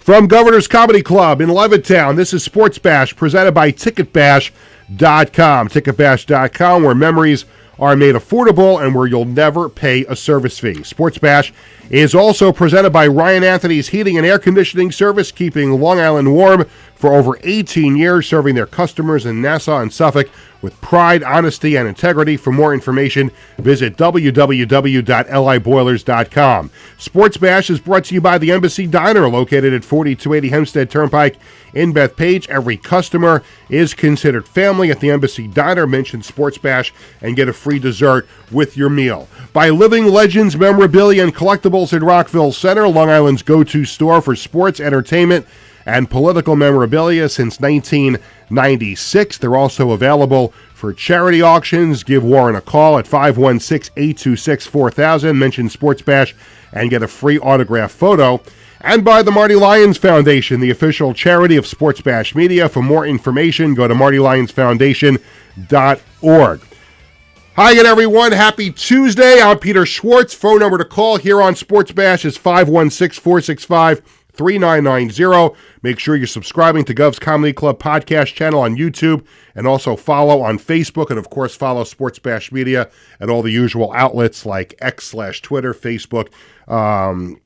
From Governor's Comedy Club in Levittown, this is Sports Bash presented by TicketBash.com. TicketBash.com, where memories are made affordable and where you'll never pay a service fee. Sports Bash is also presented by Ryan Anthony's Heating and Air Conditioning Service, keeping Long Island warm for over 18 years, serving their customers in Nassau and Suffolk with pride, honesty, and integrity. For more information, visit www.liboilers.com. Sports Bash is brought to you by the Embassy Diner, located at 4280 Hempstead Turnpike in Bethpage. Every customer is considered family at the Embassy Diner. Mention Sports Bash and get a free dessert with your meal. By Living Legends Memorabilia and Collectibles in Rockville Center, Long Island's go-to store for sports, entertainment, and political memorabilia since 1996. They're also available for charity auctions. Give Warren a call at 516-826-4000. Mention Sports Bash and get a free autograph photo. And by the Marty Lyons Foundation, the official charity of Sports Bash Media. For more information, go to martylyonsfoundation.org. Hi again, everyone. Happy Tuesday. I'm Peter Schwartz. Phone number to call here on Sports Bash is 516-465-3990. Make sure you're subscribing to Govs Comedy Club podcast channel on YouTube, and also follow on Facebook, and of course follow Sports Bash Media at all the usual outlets like X/Twitter, Facebook, and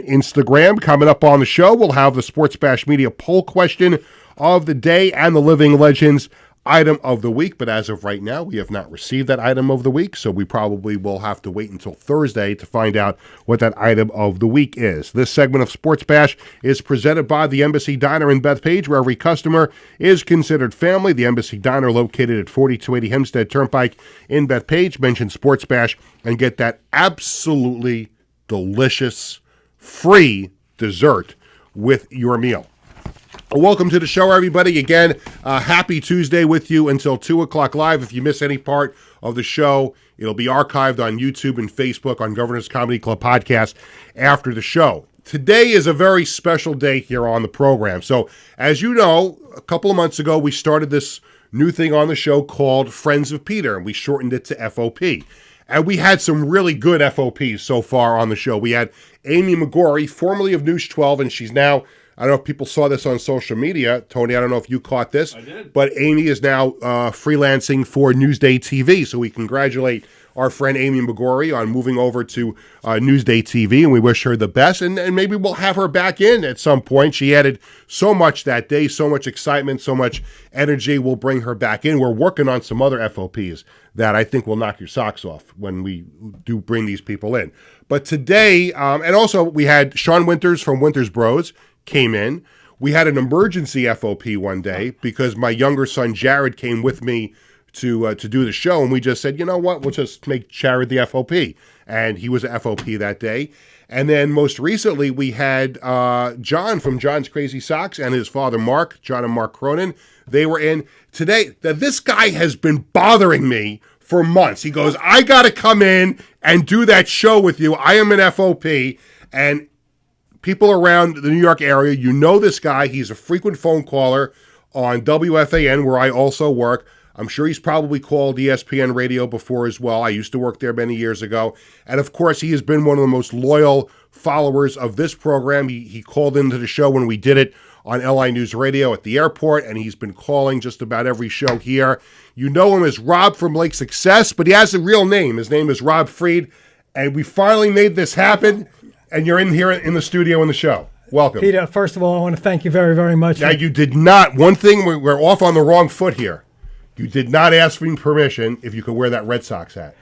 Instagram. Coming up on the show, we'll have the Sports Bash Media poll question of the day and the Living Legends item of the week, but as of right now, we have not received that item of the week, so we probably will have to wait until Thursday to find out what that item of the week is. This segment of Sports Bash is presented by the Embassy Diner in Bethpage, where every customer is considered family. The Embassy Diner, located at 4280 Hempstead Turnpike in Bethpage. Mention Sports Bash and get that absolutely delicious free dessert with your meal. Welcome to the show, everybody. Again, happy Tuesday with you until 2 o'clock live. If you miss any part of the show, it'll be archived on YouTube and Facebook on Governor's Comedy Club podcast after the show. Today is a very special day here on the program. So, as you know, a couple of months ago, we started this new thing on the show called Friends of Peter, and we shortened it to FOP. And we had some really good FOPs so far on the show. We had Amy McGorry, formerly of News 12, and she's now, I don't know if people saw this on social media. Tony, I don't know if you caught this. I did. But Amy is now freelancing for Newsday TV. So we congratulate our friend Amy McGorry on moving over to Newsday TV, and we wish her the best. And maybe we'll have her back in at some point. She added so much that day, so much excitement, so much energy. We'll bring her back in. We're working on some other FOPs that I think will knock your socks off when we do bring these people in. But today, and also we had Sean Winters from Winters Bros came in. We had an emergency FOP one day because my younger son Jared came with me to do the show, and we just said, you know what, we'll just make Jared the FOP, and he was a FOP that day. And then most recently we had John from John's Crazy Socks and his father Mark, John and Mark Cronin. They were in today. This guy has been bothering me for months. He goes, I got to come in and do that show with you. I am an FOP, and people around the New York area, you know this guy. He's a frequent phone caller on WFAN, where I also work. I'm sure he's probably called ESPN Radio before as well. I used to work there many years ago. And, of course, he has been one of the most loyal followers of this program. He called into the show when we did it on LI News Radio at the airport, and he's been calling just about every show here. You know him as Rob from Lake Success, but he has a real name. His name is Rob Freed, and we finally made this happen. And you're in here in the studio in the show. Welcome. Peter, first of all, I want to thank you very, very much. Now, you did not, one thing, we're off on the wrong foot here. You did not ask for permission if you could wear that Red Sox hat.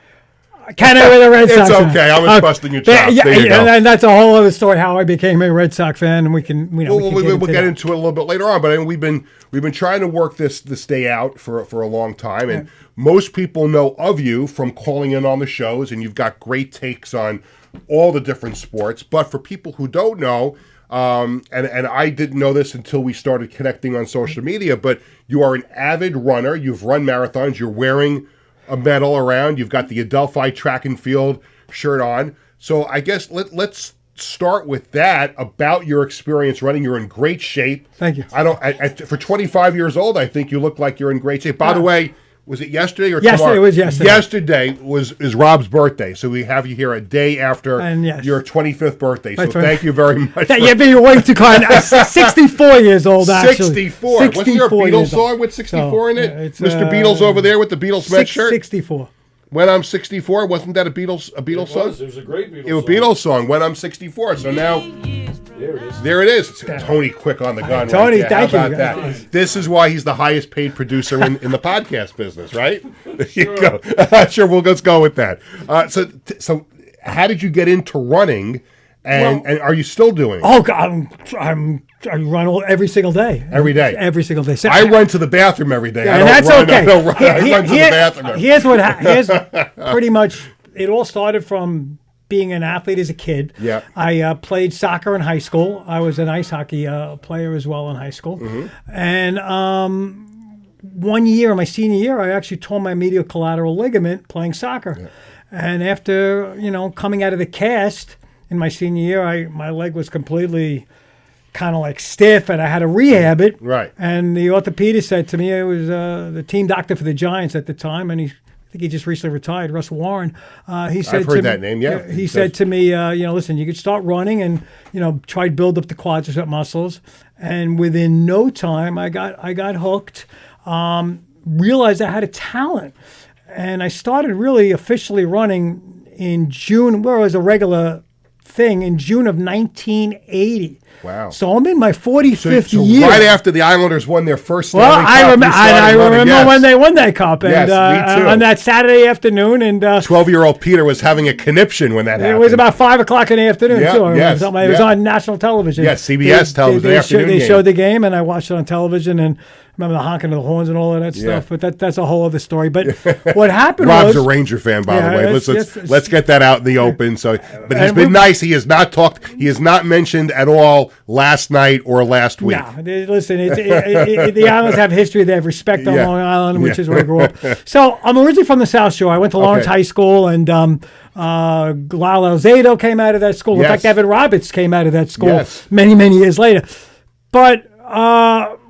Can I wear the Red Sox hat? It's okay. I was busting your chops. Yeah, there you go. And that's a whole other story, how I became a Red Sox fan, and we'll get into it a little bit later on. But I mean, we've been trying to work this day out for a long time, and most people know of you from calling in on the shows, and you've got great takes on all the different sports. But for people who don't know, and I didn't know this until we started connecting on social media, but you are an avid runner. You've run marathons. You're wearing a medal around. You've got the Adelphi track and field shirt on. So I guess let's start with that, about your experience running. You're in great shape. Thank you. For 25 years old, I think you look like you're in great shape. By the way, Was it yesterday or Yesterday, tomorrow? it was yesterday. Yesterday is Rob's birthday, so we have you here a day after your 25th birthday. So thank you very much. You're being way too kind. 64 years old, actually. 64. Wasn't there a Beatles song with 64 in it? Mr. Beatles over there with the Beatles sweatshirt? 64. When I'm 64, wasn't that a Beatles song? It was a great Beatles song. It was a Beatles song, When I'm 64. So now, there it is. Tony quick on the gun. Tony, right thank you. How about that? This is why he's the highest paid producer in the podcast business, right? There you go. Sure, let's go with that. So how did you get into running? And are you still doing it? Oh, God, I run every single day. Every day? Every single day. So, I run to the bathroom every day. Yeah, and that's okay. I run to the bathroom. Here's pretty much, it all started from being an athlete as a kid. Yeah. I played soccer in high school. I was an ice hockey player as well in high school. And 1 year, my senior year, I actually tore my medial collateral ligament playing soccer. Yeah. And after, coming out of the cast in my senior year, my leg was completely kind of like stiff, and I had to rehab it. Right. And the orthopedist said to me, it was the team doctor for the Giants at the time, and I think he just recently retired, Russ Warren. He said I've heard that name, yeah. He said to me, listen, you could start running and, try to build up the quadricep muscles. And within no time, I got hooked, realized I had a talent. And I started really officially running in June, where it was a regular thing, in June of 1980. Wow. So I'm in my 45th so year. Right after the Islanders won their first Stanley Cup. I remember when they won that cup. And, yes, me too. On that Saturday afternoon. And 12-year-old Peter was having a conniption when that happened. It was about 5 o'clock in the afternoon, too. Yes, it was on national television. Yes, CBS television. They showed the game, and I watched it on television, and remember the honking of the horns and all of that stuff. But that's a whole other story. But what happened Rob's was... a Ranger fan, by the way. Let's get that out in the open. But he's been nice. He has not talked. He has not mentioned at all last night or last week. No, listen, the islands have history. They have respect on Long Island, which is where I grew up. So I'm originally from the South Shore. I went to Lawrence High School, and Lyle Alzado came out of that school. In fact, Evan Roberts came out of that school many, many years later. But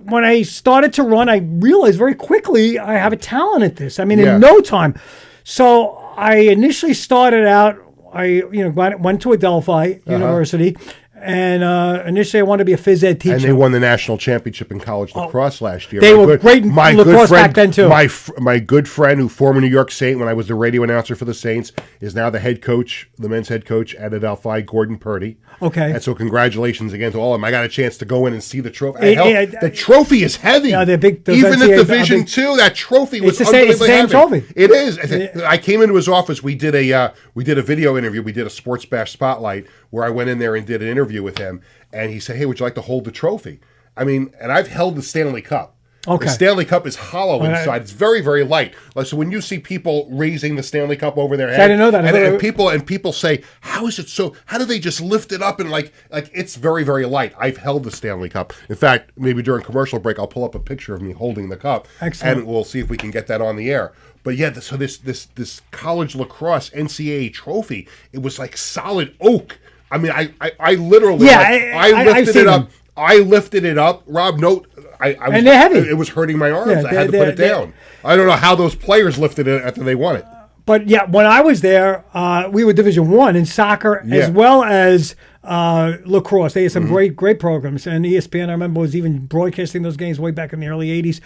when I started to run, I realized very quickly I have a talent at this. I mean, in no time. So I initially started out, I went to Adelphi University. And initially, I wanted to be a phys ed teacher. And they won the national championship in college lacrosse last year. They were great in lacrosse back then, too. My good friend, who former New York Saint, when I was the radio announcer for the Saints, is now the head coach, the men's head coach at Adelphi, Gordon Purdy. Okay. And so congratulations again to all of them. I got a chance to go in and see the trophy. The trophy is heavy. Yeah, they're big. Even at Division II, that trophy was unbelievably heavy. It's the same trophy. It is. I came into his office. We did a video interview. We did a Sports Bash Spotlight where I went in there and did an interview with him. And he said, hey, would you like to hold the trophy? I mean, and I've held the Stanley Cup. Okay. The Stanley Cup is hollow inside. It's very, very light. So when you see people raising the Stanley Cup over their head, I didn't know that. And people say, how is it so? How do they just lift it up and like it's very, very light? I've held the Stanley Cup. In fact, maybe during commercial break, I'll pull up a picture of me holding the cup. Excellent. And we'll see if we can get that on the air. But yeah, so this college lacrosse NCAA trophy, it was like solid oak. I mean, I literally, I lifted it up. I lifted it up. Rob, note, and they're heavy. It was hurting my arms. I had to put it down. I don't know how those players lifted it after they won it. But yeah, when I was there, we were Division I in soccer as well as lacrosse. They had some great programs, and ESPN, I remember, was even broadcasting those games way back in the early '80s.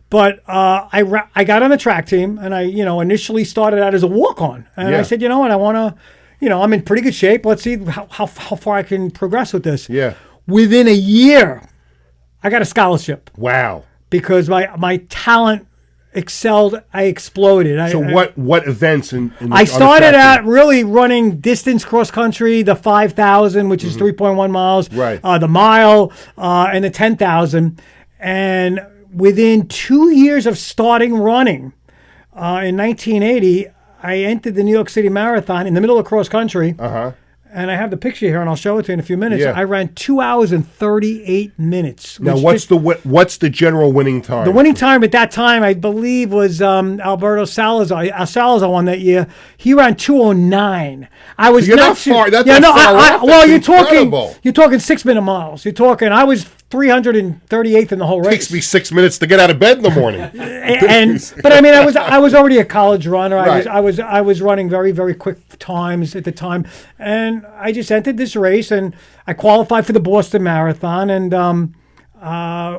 But I got on the track team, and I initially started out as a walk-on, and I said, what, I want to, I'm in pretty good shape. Let's see how far I can progress with this. Yeah. Within a year, I got a scholarship. Wow. Because my talent excelled. I exploded. So what events I started out really running distance cross country, the 5,000, which is 3.1 miles, right? The mile, and the 10,000. And within 2 years of starting running, in 1980, I entered the New York City Marathon in the middle of cross country. And I have the picture here, and I'll show it to you in a few minutes. Yeah. I ran 2 hours and 38 minutes. Now, what's the general winning time? The winning time at that time, I believe, was Alberto Salazar. Salazar won that year. He ran 2:09. I was not far. That's not far off. Well, you're talking 6-minute miles. You're talking. I was 338th in the whole race. Takes me 6 minutes to get out of bed in the morning. But I mean, I was already a college runner. Right. I was running very, very quick times at the time, and I just entered this race, and I qualified for the Boston Marathon, and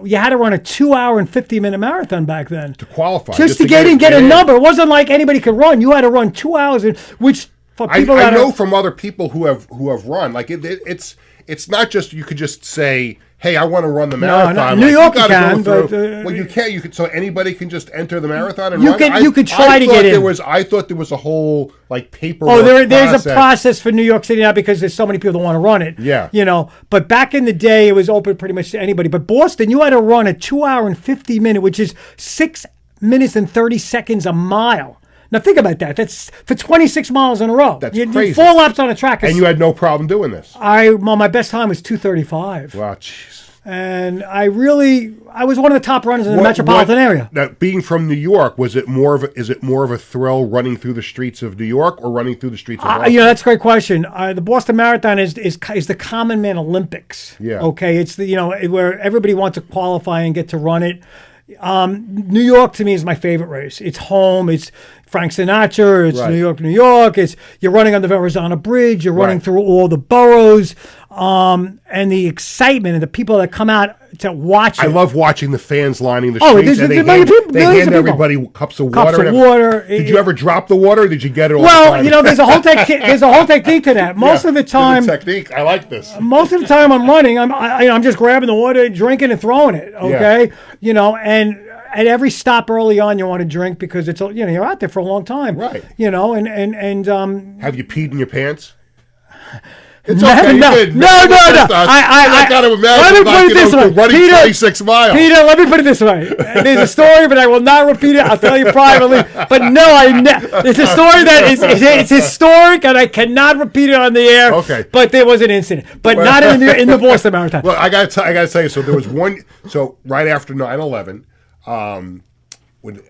you had to run a 2 hour and 50-minute marathon back then To qualify. just to get a number. It wasn't like anybody could run. You had to run 2 hours, which for people I know from other people who have run, like it's not just you could just say, "Hey, I want to run the marathon." New York you can, but well, you can't. You could, so anybody can just enter the marathon and you run. You could try to get in. I thought there was a whole like paper. There's a process for New York City now because there's so many people that want to run it. Yeah, But back in the day, it was open pretty much to anybody. But Boston, you had to run a 2 hour and 50-minute, which is 6 minutes and 30 seconds a mile. Now think about that. That's for 26 miles in a row. That's you crazy. 4 laps on a track. And you had no problem doing this. My best time was 2:35. Wow, jeez. And I was one of the top runners in the metropolitan area. Now, being from New York, is it more of a thrill running through the streets of New York or running through the streets of Boston? That's a great question. The Boston Marathon is the common man Olympics. Yeah. Okay. It's where everybody wants to qualify and get to run it. New York to me is my favorite race. It's home. It's Frank Sinatra. It's Right. New York. It's you're running on the Verrazano Bridge. You're running Right. through all the boroughs, and the excitement and the people that come out to watch it. I love watching the fans lining the Oh, streets. there's and millions of people. everybody cups of Cups water. of water. Did you ever drop the water? Or did you get it all Well, the time? there's a whole technique to that. Most of the time, technique. I like this. most of the time I'm running, I'm just grabbing the water, drinking, and throwing it. Okay, and at every stop early on, you want to drink because it's you're out there for a long time. Right. And Have you peed in your pants? It's No, okay. no, you did. no. I got to imagine. Let me put it this way, running Peter. 26 miles. Peter, let me put it this way. There's a story, but I will not repeat it. I'll tell you privately. But no, it's a story that it's historic, and I cannot repeat it on the air. Okay. But there was an incident, but not in the Boston Marathon. Well, I got to tell you. So there was one. So right after 9/11, when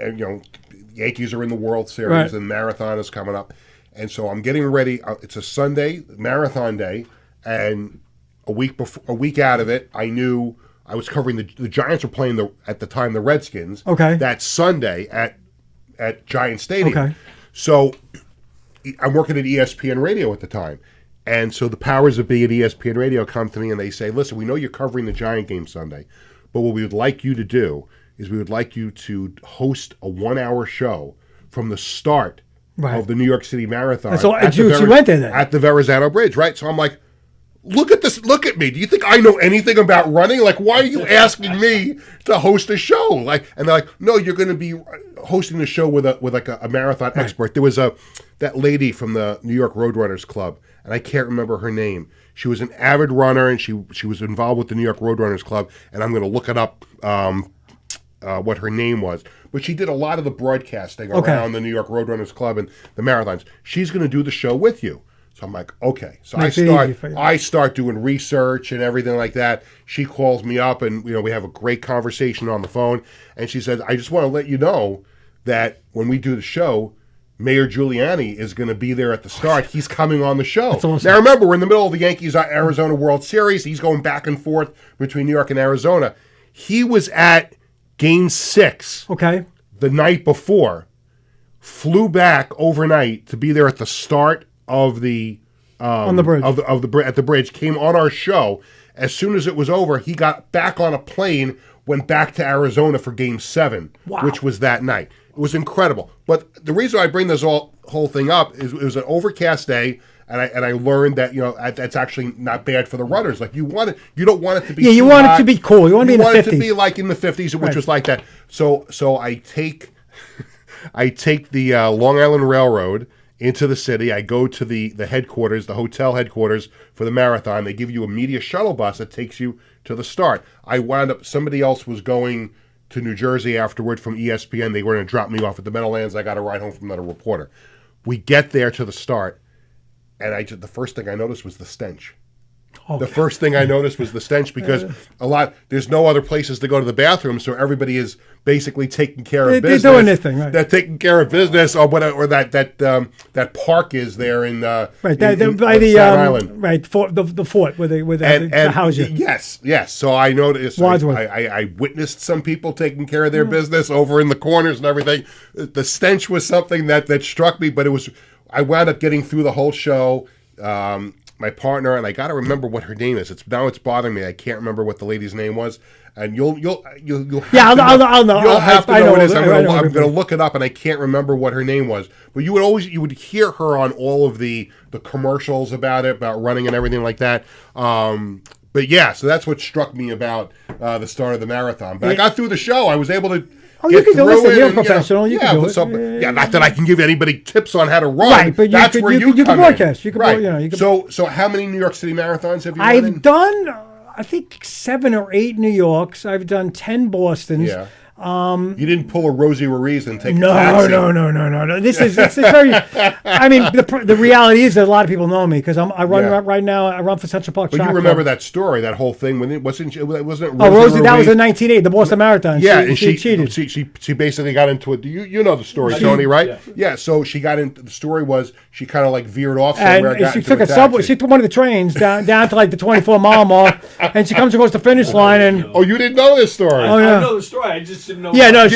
Yankees are in the World Series Right. and marathon is coming up, and so I'm getting ready. It's a Sunday, marathon day, and a week out of it, I knew I was covering the Giants were playing at the time the Redskins. Okay. That Sunday at Giant Stadium. Okay. So I'm working at ESPN Radio at the time. And so the powers that be at ESPN Radio come to me and they say, listen, we know you're covering the Giant game Sunday, but what we would like you to do is we would like you to host a 1 hour show from the start Right. of the New York City Marathon. So you went there then? At the Verrazano Bridge, right? So I'm like, look at this. Look at me. Do you think I know anything about running? Like, why are you asking me to host a show? Like, and they're like, no, you're going to be hosting the show with a marathon expert. There was that lady from the New York Roadrunners Club, and I can't remember her name. She was an avid runner, and she was involved with the New York Roadrunners Club. And I'm going to look it up. What her name was, but she did a lot of the broadcasting around the New York Roadrunners Club and the marathons. She's going to do the show with you. So I'm like, okay. So I start doing research and everything like that. She calls me up and we have a great conversation on the phone. And she says, I just want to let you know that when we do the show, Mayor Giuliani is going to be there at the start. He's coming on the show. That's awesome. Now remember, we're in the middle of the Yankees-Arizona World Series. He's going back and forth between New York and Arizona. He was at Game 6 the night before, flew back overnight to be there at the start of the on the bridge at the bridge. Came on our show. As soon as it was over, he got back on a plane, went back to Arizona for Game 7, which was that night. It was incredible. But the reason I bring this whole thing up is it was an overcast day. And I learned that that's actually not bad for the runners. Like you don't want it to be. Yeah, you want it to be cool. You want to be in the 50s. You want it to be like in the 50s, which was like that. So I take the Long Island Railroad into the city. I go to the headquarters, the hotel headquarters for the marathon. They give you a media shuttle bus that takes you to the start. I wound up. Somebody else was going to New Jersey afterward from ESPN. They were going to drop me off at the Meadowlands. I got a ride home from another reporter. We get there to the start. And the first thing I noticed was the stench. The first thing I noticed was the stench because there's no other places to go to the bathroom, so everybody is basically taking care of business. They're doing their thing, right? They're taking care of business, or that park is there in by Staten Island, right? The fort where they house you. Yes. So I noticed. I witnessed some people taking care of their business over in the corners and everything. The stench was something that struck me, but I wound up getting through the whole show. My partner, and I got to remember what her name is. It's bothering me. I can't remember what the lady's name was. And you'll have to know. You'll have to know what it is. I'm going to look it up, and I can't remember what her name was. But you would hear her on all of the commercials about running and everything like that. But yeah, so that's what struck me about the start of the marathon. But I got through the show. I was able to. You can do it. You're a professional. You can do it. Not that I can give anybody tips on how to run. Right, but that's where you can broadcast. You can, So how many New York City marathons have you run? I've done, I think, 7 or 8 New Yorks. I've done 10 Bostons. Yeah. You didn't pull a Rosie Ruiz and take a taxi. No. This is very. I mean, the reality is that a lot of people know me because I run right now. I run for Central Park. But you remember that story, that whole thing when it wasn't Rosie Rosie? Ruiz? That was in 1980, the Boston Marathon. Yeah, and she cheated. She basically got into it. You know the story, Tony, right? Yeah. So she got into the story was she kind of like veered off somewhere. And she took a subway. She took one of the trains down to like the 24-mile mark, and she comes across the finish line. And you didn't know this story? Oh yeah. I know the story. I just didn't know. Yeah, no.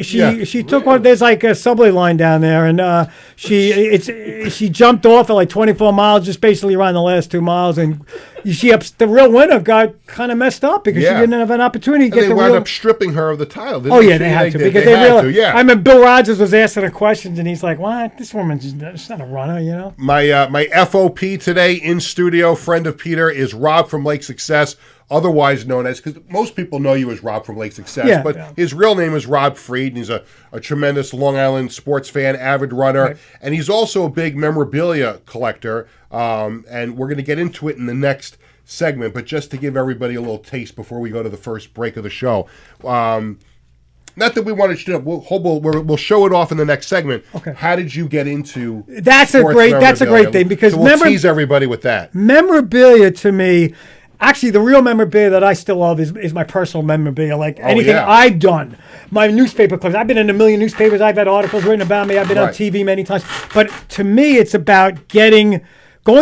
She took one. There's like a subway line down there, and she jumped off at like 24 miles, just basically around the last 2 miles, and the real winner got kind of messed up because she didn't have an opportunity to get they wound up stripping her of the title. Didn't they had to because they realized. Yeah. I remember Bill Rogers was asking her questions, and he's like, "What? This woman's not a runner, you know." My FOP today in studio, friend of Peter, is Rob from Lake Success. Otherwise known as, because most people know you as Rob from Lake Success, but his real name is Rob Freed, and he's a tremendous Long Island sports fan, avid runner, and he's also a big memorabilia collector, and we're going to get into it in the next segment, but just to give everybody a little taste before we go to the first break of the show. Not that we want to, we'll show it off in the next segment. Okay. How did you get into That's a great thing, because so we'll tease everybody with that. Memorabilia to me. Actually, the real memorabilia that I still love is my personal memorabilia, like anything I've done. My newspaper clips. I've been in a million newspapers. I've had articles written about me. I've been on TV many times. But to me, it's about going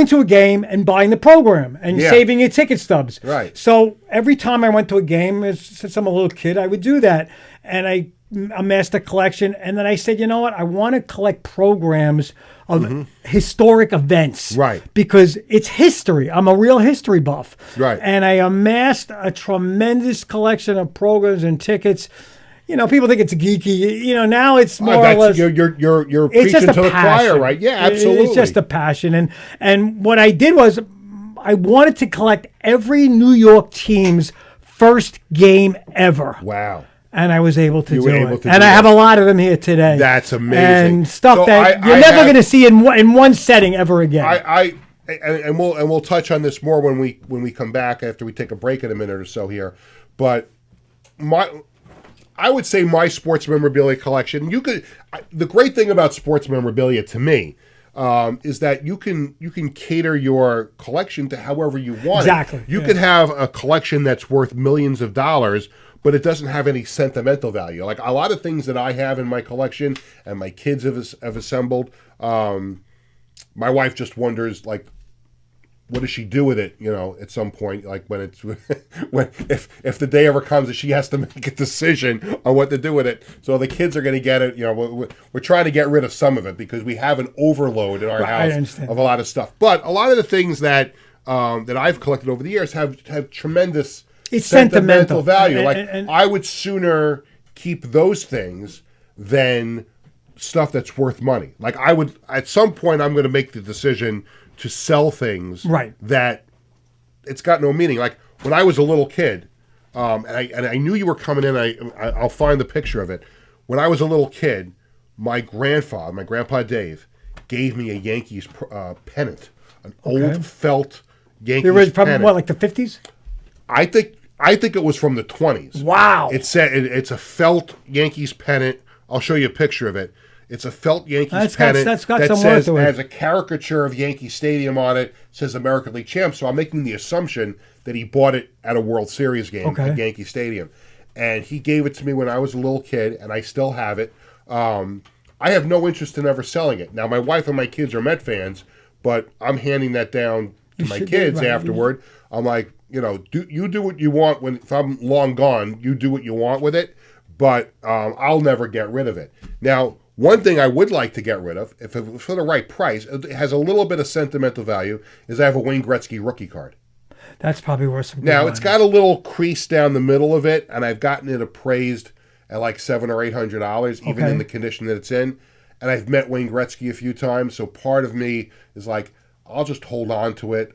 to a game and buying the program and saving your ticket stubs. Right. So every time I went to a game, since I'm a little kid, I would do that. And I amassed a collection. And then I said, you know what? I want to collect programs of historic events. Right. Because it's history. I'm a real history buff. Right. And I amassed a tremendous collection of programs and tickets. You know, people think it's geeky. You know, now it's more or less. You're preaching to the choir, right? Yeah, absolutely. It's just a passion. And what I did was I wanted to collect every New York team's first game ever. Wow. And I was able to do it. And I have a lot of them here today. That's amazing. And stuff that you're never going to see in one setting ever again. And we'll touch on this more when we come back after we take a break in a minute or so here. But I would say my sports memorabilia collection. The great thing about sports memorabilia to me is that you can cater your collection to however you want. Exactly. You could have a collection that's worth millions of dollars, but it doesn't have any sentimental value. Like a lot of things that I have in my collection and my kids have assembled, my wife just wonders, like, what does she do with it, you know, at some point, like when it's if the day ever comes that she has to make a decision on what to do with it. So the kids are going to get it, you know, we're trying to get rid of some of it because we have an overload in our house of a lot of stuff. But a lot of the things that I've collected over the years have tremendous sentimental value. And I would sooner keep those things than stuff that's worth money. Like I would, at some point, I'm going to make the decision to sell things that it's got no meaning. Like when I was a little kid, and I knew you were coming in. I'll find the picture of it. When I was a little kid, my grandpa Dave, gave me a Yankees pennant, an old felt Yankees pennant. From what, like the 50s? I think it was from the 20s. Wow! It's a felt Yankees pennant. I'll show you a picture of it. It's a felt Yankees pennant that's got that some says, worth to it. has a caricature of Yankee Stadium on it, says American League Champ. So I'm making the assumption that he bought it at a World Series game at Yankee Stadium. And he gave it to me when I was a little kid, and I still have it. I have no interest in ever selling it. Now, my wife and my kids are Met fans, but I'm handing that down to my kids afterward. I'm like, you do what you want. If I'm long gone, you do what you want with it, but I'll never get rid of it. Now, one thing I would like to get rid of, if it was for the right price, it has a little bit of sentimental value, is I have a Wayne Gretzky rookie card. That's probably worth some. Now, it's got a little crease down the middle of it, and I've gotten it appraised at like $700 or $800, even in the condition that it's in. And I've met Wayne Gretzky a few times, so part of me is like, I'll just hold on to it.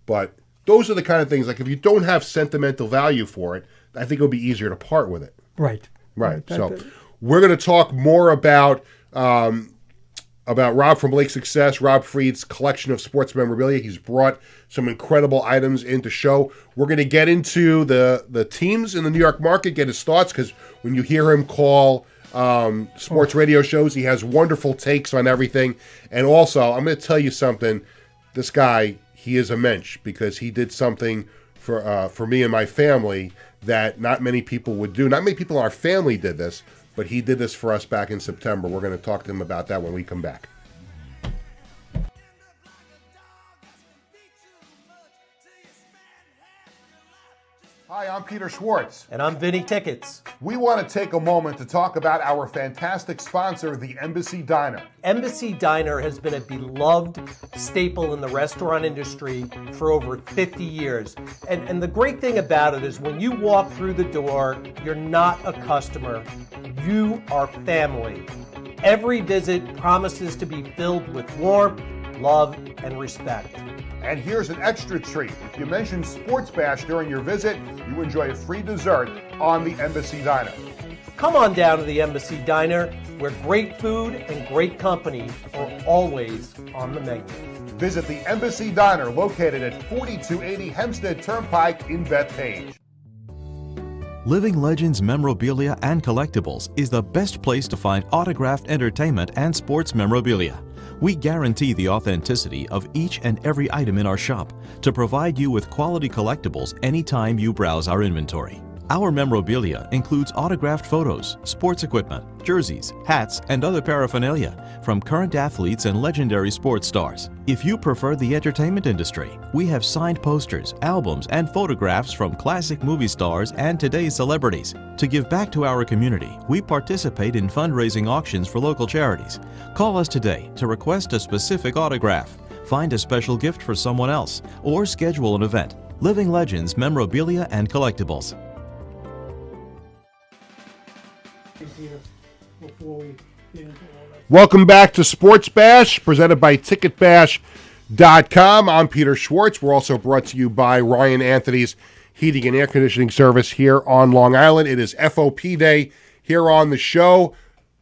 But those are the kind of things, like if you don't have sentimental value for it, I think it'll be easier to part with it. Right. So we're going to talk more about Rob from Lake Success, Rob Freed's collection of sports memorabilia. He's brought some incredible items into show. We're going to get into the teams in the New York market, get his thoughts, because when you hear him call sports radio shows, he has wonderful takes on everything. And also, I'm going to tell you something. This guy, he is a mensch, because he did something for me and my family that not many people would do. Not many people in our family did this, but he did this for us back in September. We're going to talk to him about that when we come back. Hi, I'm Peter Schwartz. And I'm Vinny Tickets. We want to take a moment to talk about our fantastic sponsor, the Embassy Diner. Embassy Diner has been a beloved staple in the restaurant industry for over 50 years. And the great thing about it is when you walk through the door, you're not a customer, you are family. Every visit promises to be filled with warmth, love, and respect. And here's an extra treat. If you mention Sports Bash during your visit, you enjoy a free dessert on the Embassy Diner. Come on down to the Embassy Diner, where great food and great company are always on the menu. Visit the Embassy Diner, located at 4280 Hempstead Turnpike in Bethpage. Living Legends Memorabilia and Collectibles is the best place to find autographed entertainment and sports memorabilia. We guarantee the authenticity of each and every item in our shop to provide you with quality collectibles anytime you browse our inventory. Our memorabilia includes autographed photos, sports equipment, jerseys, hats, and other paraphernalia from current athletes and legendary sports stars. If you prefer the entertainment industry, we have signed posters, albums, and photographs from classic movie stars and today's celebrities. To give back to our community, we participate in fundraising auctions for local charities. Call us today to request a specific autograph, find a special gift for someone else, or schedule an event. Living Legends Memorabilia and Collectibles. Welcome back to Sports Bash, presented by TicketBash.com. I'm Peter Schwartz. We're also brought to you by Ryan Anthony's Heating and Air Conditioning Service here on Long Island. It is FOP Day here on the show.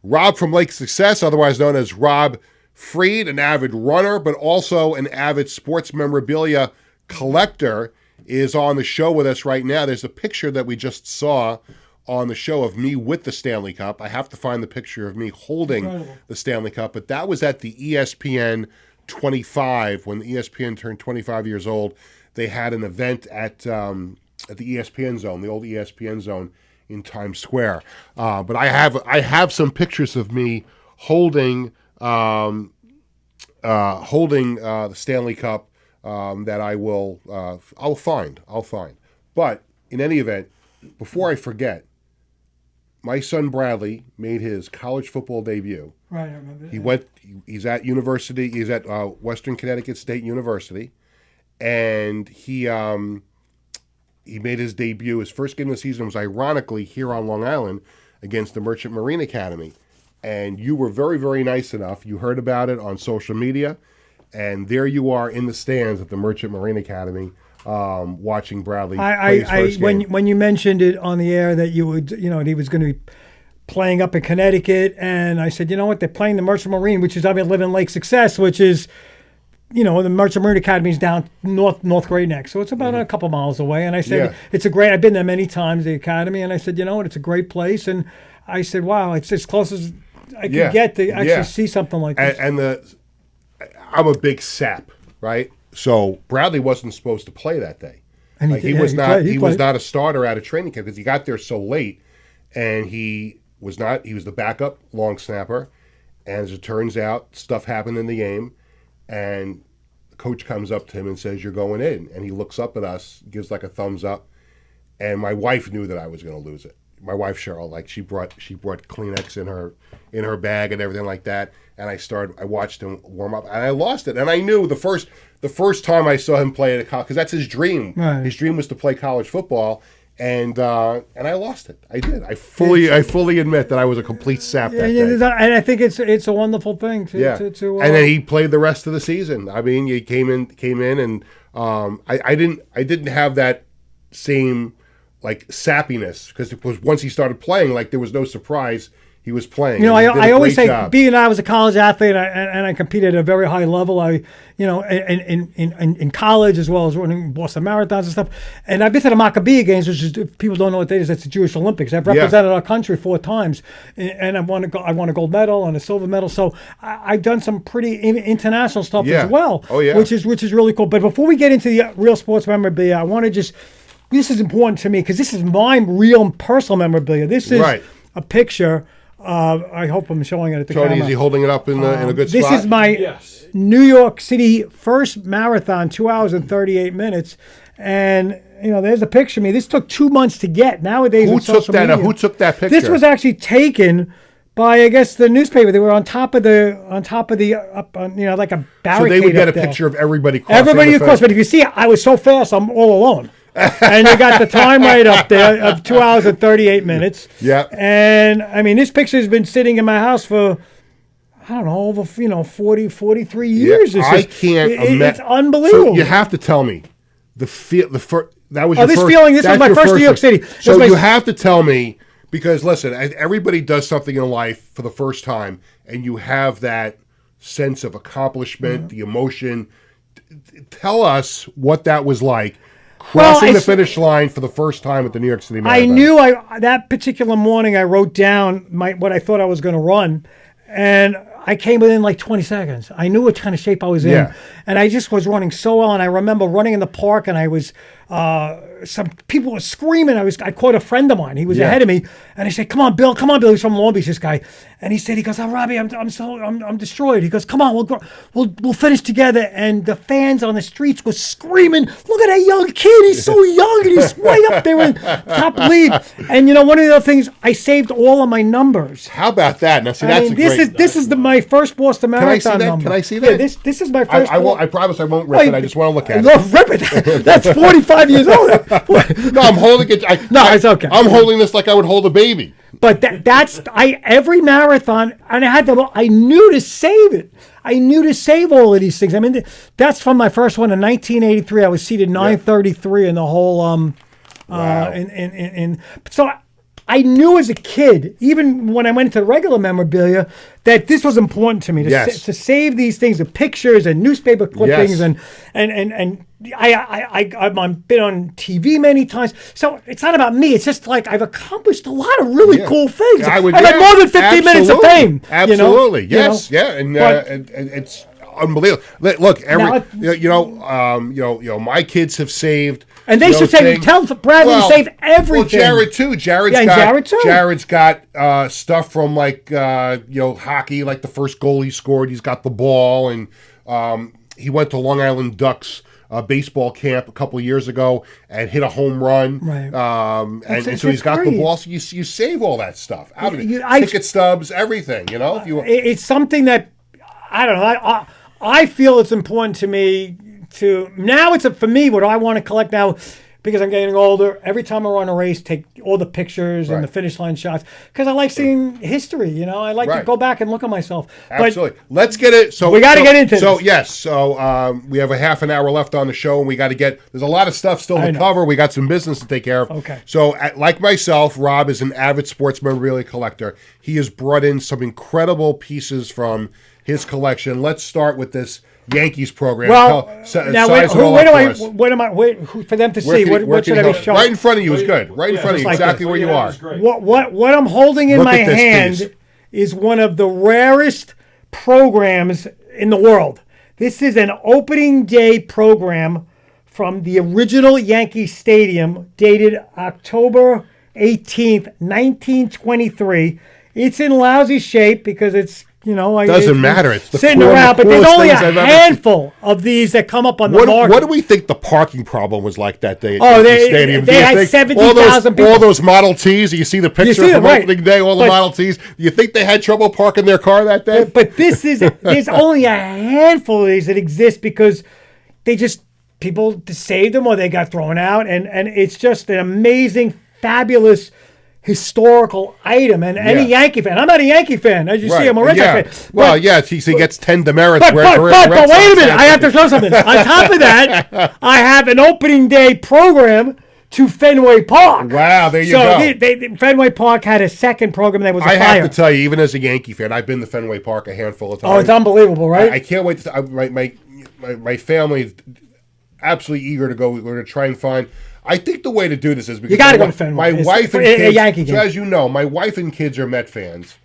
Rob from Lake Success, otherwise known as Rob Freed, an avid runner, but also an avid sports memorabilia collector, is on the show with us right now. There's a picture that we just saw on the show of me with the Stanley Cup. I have to find the picture of me holding the Stanley Cup, but that was at the ESPN 25. When the ESPN turned 25 years old, they had an event at the ESPN Zone, the old ESPN Zone in Times Square. But I have some pictures of me holding the Stanley Cup that I'll find. But in any event, before I forget, my son Bradley made his college football debut. Right, I remember that. He's at Western Connecticut State University, and he made his debut. His first game of the season was ironically here on Long Island against the Merchant Marine Academy. And you were very, very nice enough. You heard about it on social media, and there you are in the stands at the Merchant Marine Academy, watching Bradley play his first game. When you mentioned it on the air that he was going to be playing up in Connecticut, and I said, you know what, they're playing the Merchant Marine, which is, I live in Lake Success, which is, the Merchant Marine Academy is down North Great Neck, so it's about a couple miles away. And I said, I've been there many times, the academy, and I said, you know what, it's a great place. And I said, wow, it's as close as get to actually see something like this. And I'm a big sap, right? So Bradley wasn't supposed to play that day. And he was not a starter out of training camp because he got there so late, and he was the backup long snapper. And as it turns out, stuff happened in the game, and the coach comes up to him and says, "You're going in." And he looks up at us, gives like a thumbs up, and my wife knew that I was going to lose it. My wife Cheryl, like she brought Kleenex in her bag and everything like that. And I watched him warm up, and I lost it. And I knew the first time I saw him play at a college, because that's his dream. Right. His dream was to play college football, and I lost it. I did. I fully admit that I was a complete sap that day. And I think it's a wonderful thing to and then he played the rest of the season. I mean, he came in, and I didn't have that same like sappiness, because once he started playing, like there was no surprise. He was playing. I always say, being I was a college athlete and I competed at a very high level. In college as well as running Boston Marathons and stuff. And I've been to the Maccabee Games, which is, if people don't know what that is, that's the Jewish Olympics. I've represented our country 4 times, and I won a gold medal and a silver medal. So I've done some pretty international stuff as well. Oh yeah, which is really cool. But before we get into the real sports memorabilia, I want to just. This is important to me because this is my real personal memorabilia. This is a picture. I hope I'm showing it at the camera. Is he holding it up in a good spot? This is my New York City first marathon, 2 hours and 38 minutes. And, there's a picture of me. This took 2 months to get. Nowadays, who took that picture? This was actually taken by, I guess, the newspaper. They were on top of the like a barricade. So they would get a there. Picture of everybody crossing Everybody, of course. But if you see, I was so fast, I'm all alone. And you got the time right up there of 2 hours and 38 minutes. Yeah. And I mean, this picture has been sitting in my house for, I don't know, over 43 years. Yeah, It's unbelievable. So you have to tell me that was your this first, feeling. This was my first New York City. So you have to tell me, because listen, everybody does something in life for the first time, and you have that sense of accomplishment, the emotion. Tell us what that was like. Crossing the finish line for the first time at the New York City Marathon. I knew that particular morning I wrote down what I thought I was going to run, and I came within like 20 seconds. I knew what kind of shape I was in, and I just was running so well. And I remember running in the park, and I was some people were screaming. I caught a friend of mine. He was ahead of me, and I said, "Come on, Bill! Come on, Bill!" He's from Long Beach, this guy, and he goes, "Oh, Robbie, I'm destroyed." He goes, "Come on, we'll finish together." And the fans on the streets were screaming, "Look at that young kid! He's so young, and he's way up there in top lead." And one of the other things, I saved all of my numbers. How about that? Now, see, this is my first Boston Marathon number. Can I see that? Yeah, this is my first. I promise I won't rip it. I just want to look at it. No, rip it. That's 45 years old. No, I'm holding it. It's okay. I'm holding this like I would hold a baby. But every marathon, and I knew to save it. I knew to save all of these things. I mean, that's from my first one in 1983. I was seated 933 in the whole. Wow. So I knew as a kid, even when I went into the regular memorabilia, that this was important to me to save these things, the pictures and newspaper clippings, and I've been on TV many times. So it's not about me. It's just like I've accomplished a lot of really cool things. I've had more than 15 minutes of fame. Absolutely, and it's unbelievable. Look, my kids have saved. And they should say, tell Bradley to save everything. Well, Jared too. Jared's got stuff from hockey, like the first goal he scored. He's got the ball, and he went to Long Island Ducks baseball camp a couple of years ago and hit a home run. Right. And so he's got the ball. So you save all that stuff out of it. Ticket stubs, everything. It's something that I don't know. I feel it's important to me. For me, what I want to collect now, because I'm getting older, every time I run a race, take all the pictures and the finish line shots, because I like seeing history, I like to go back and look at myself. Absolutely. Let's get it. So we got to get into this. So, yes. So we have a half an hour left on the show, and we got to there's a lot of stuff still to cover. We got some business to take care of. Okay. So, like myself, Rob is an avid sports memorabilia collector. He has brought in some incredible pieces from his collection. Let's start with this Yankees program. Well, now for them to see? What should I be showing? Right in front of you is good. Right in front of you, exactly where you are. What I'm holding in my hand is one of the rarest programs in the world. This is an opening day program from the original Yankee Stadium, dated October 18th, 1923. It's in lousy shape because it's, doesn't matter. It's sitting around, but there's only a handful of these that come up on the market. What do we think the parking problem was like that day at the stadium? They had 70,000 people. All those Model Ts, you see the picture from opening day, all the Model Ts. Do you think they had trouble parking their car that day? But there's only a handful of these that exist because people saved them or they got thrown out. And it's just an amazing, fabulous historical item, and any Yankee fan. I'm not a Yankee fan, as you see. I'm a Red Sox fan. Well, he gets 10 demerits. But wait a minute. I have to show something. On top of that, I have an opening day program to Fenway Park. Wow, there you go. So Fenway Park had a second program that was I have to tell you, even as a Yankee fan, I've been to Fenway Park a handful of times. Oh, it's unbelievable, right? I can't wait. My family is absolutely eager to go. We're going to try and find. I think the way to do this is because you got to go to Fenway. My wife and kids, a Yankee game. So as you know, my wife and kids are Met fans.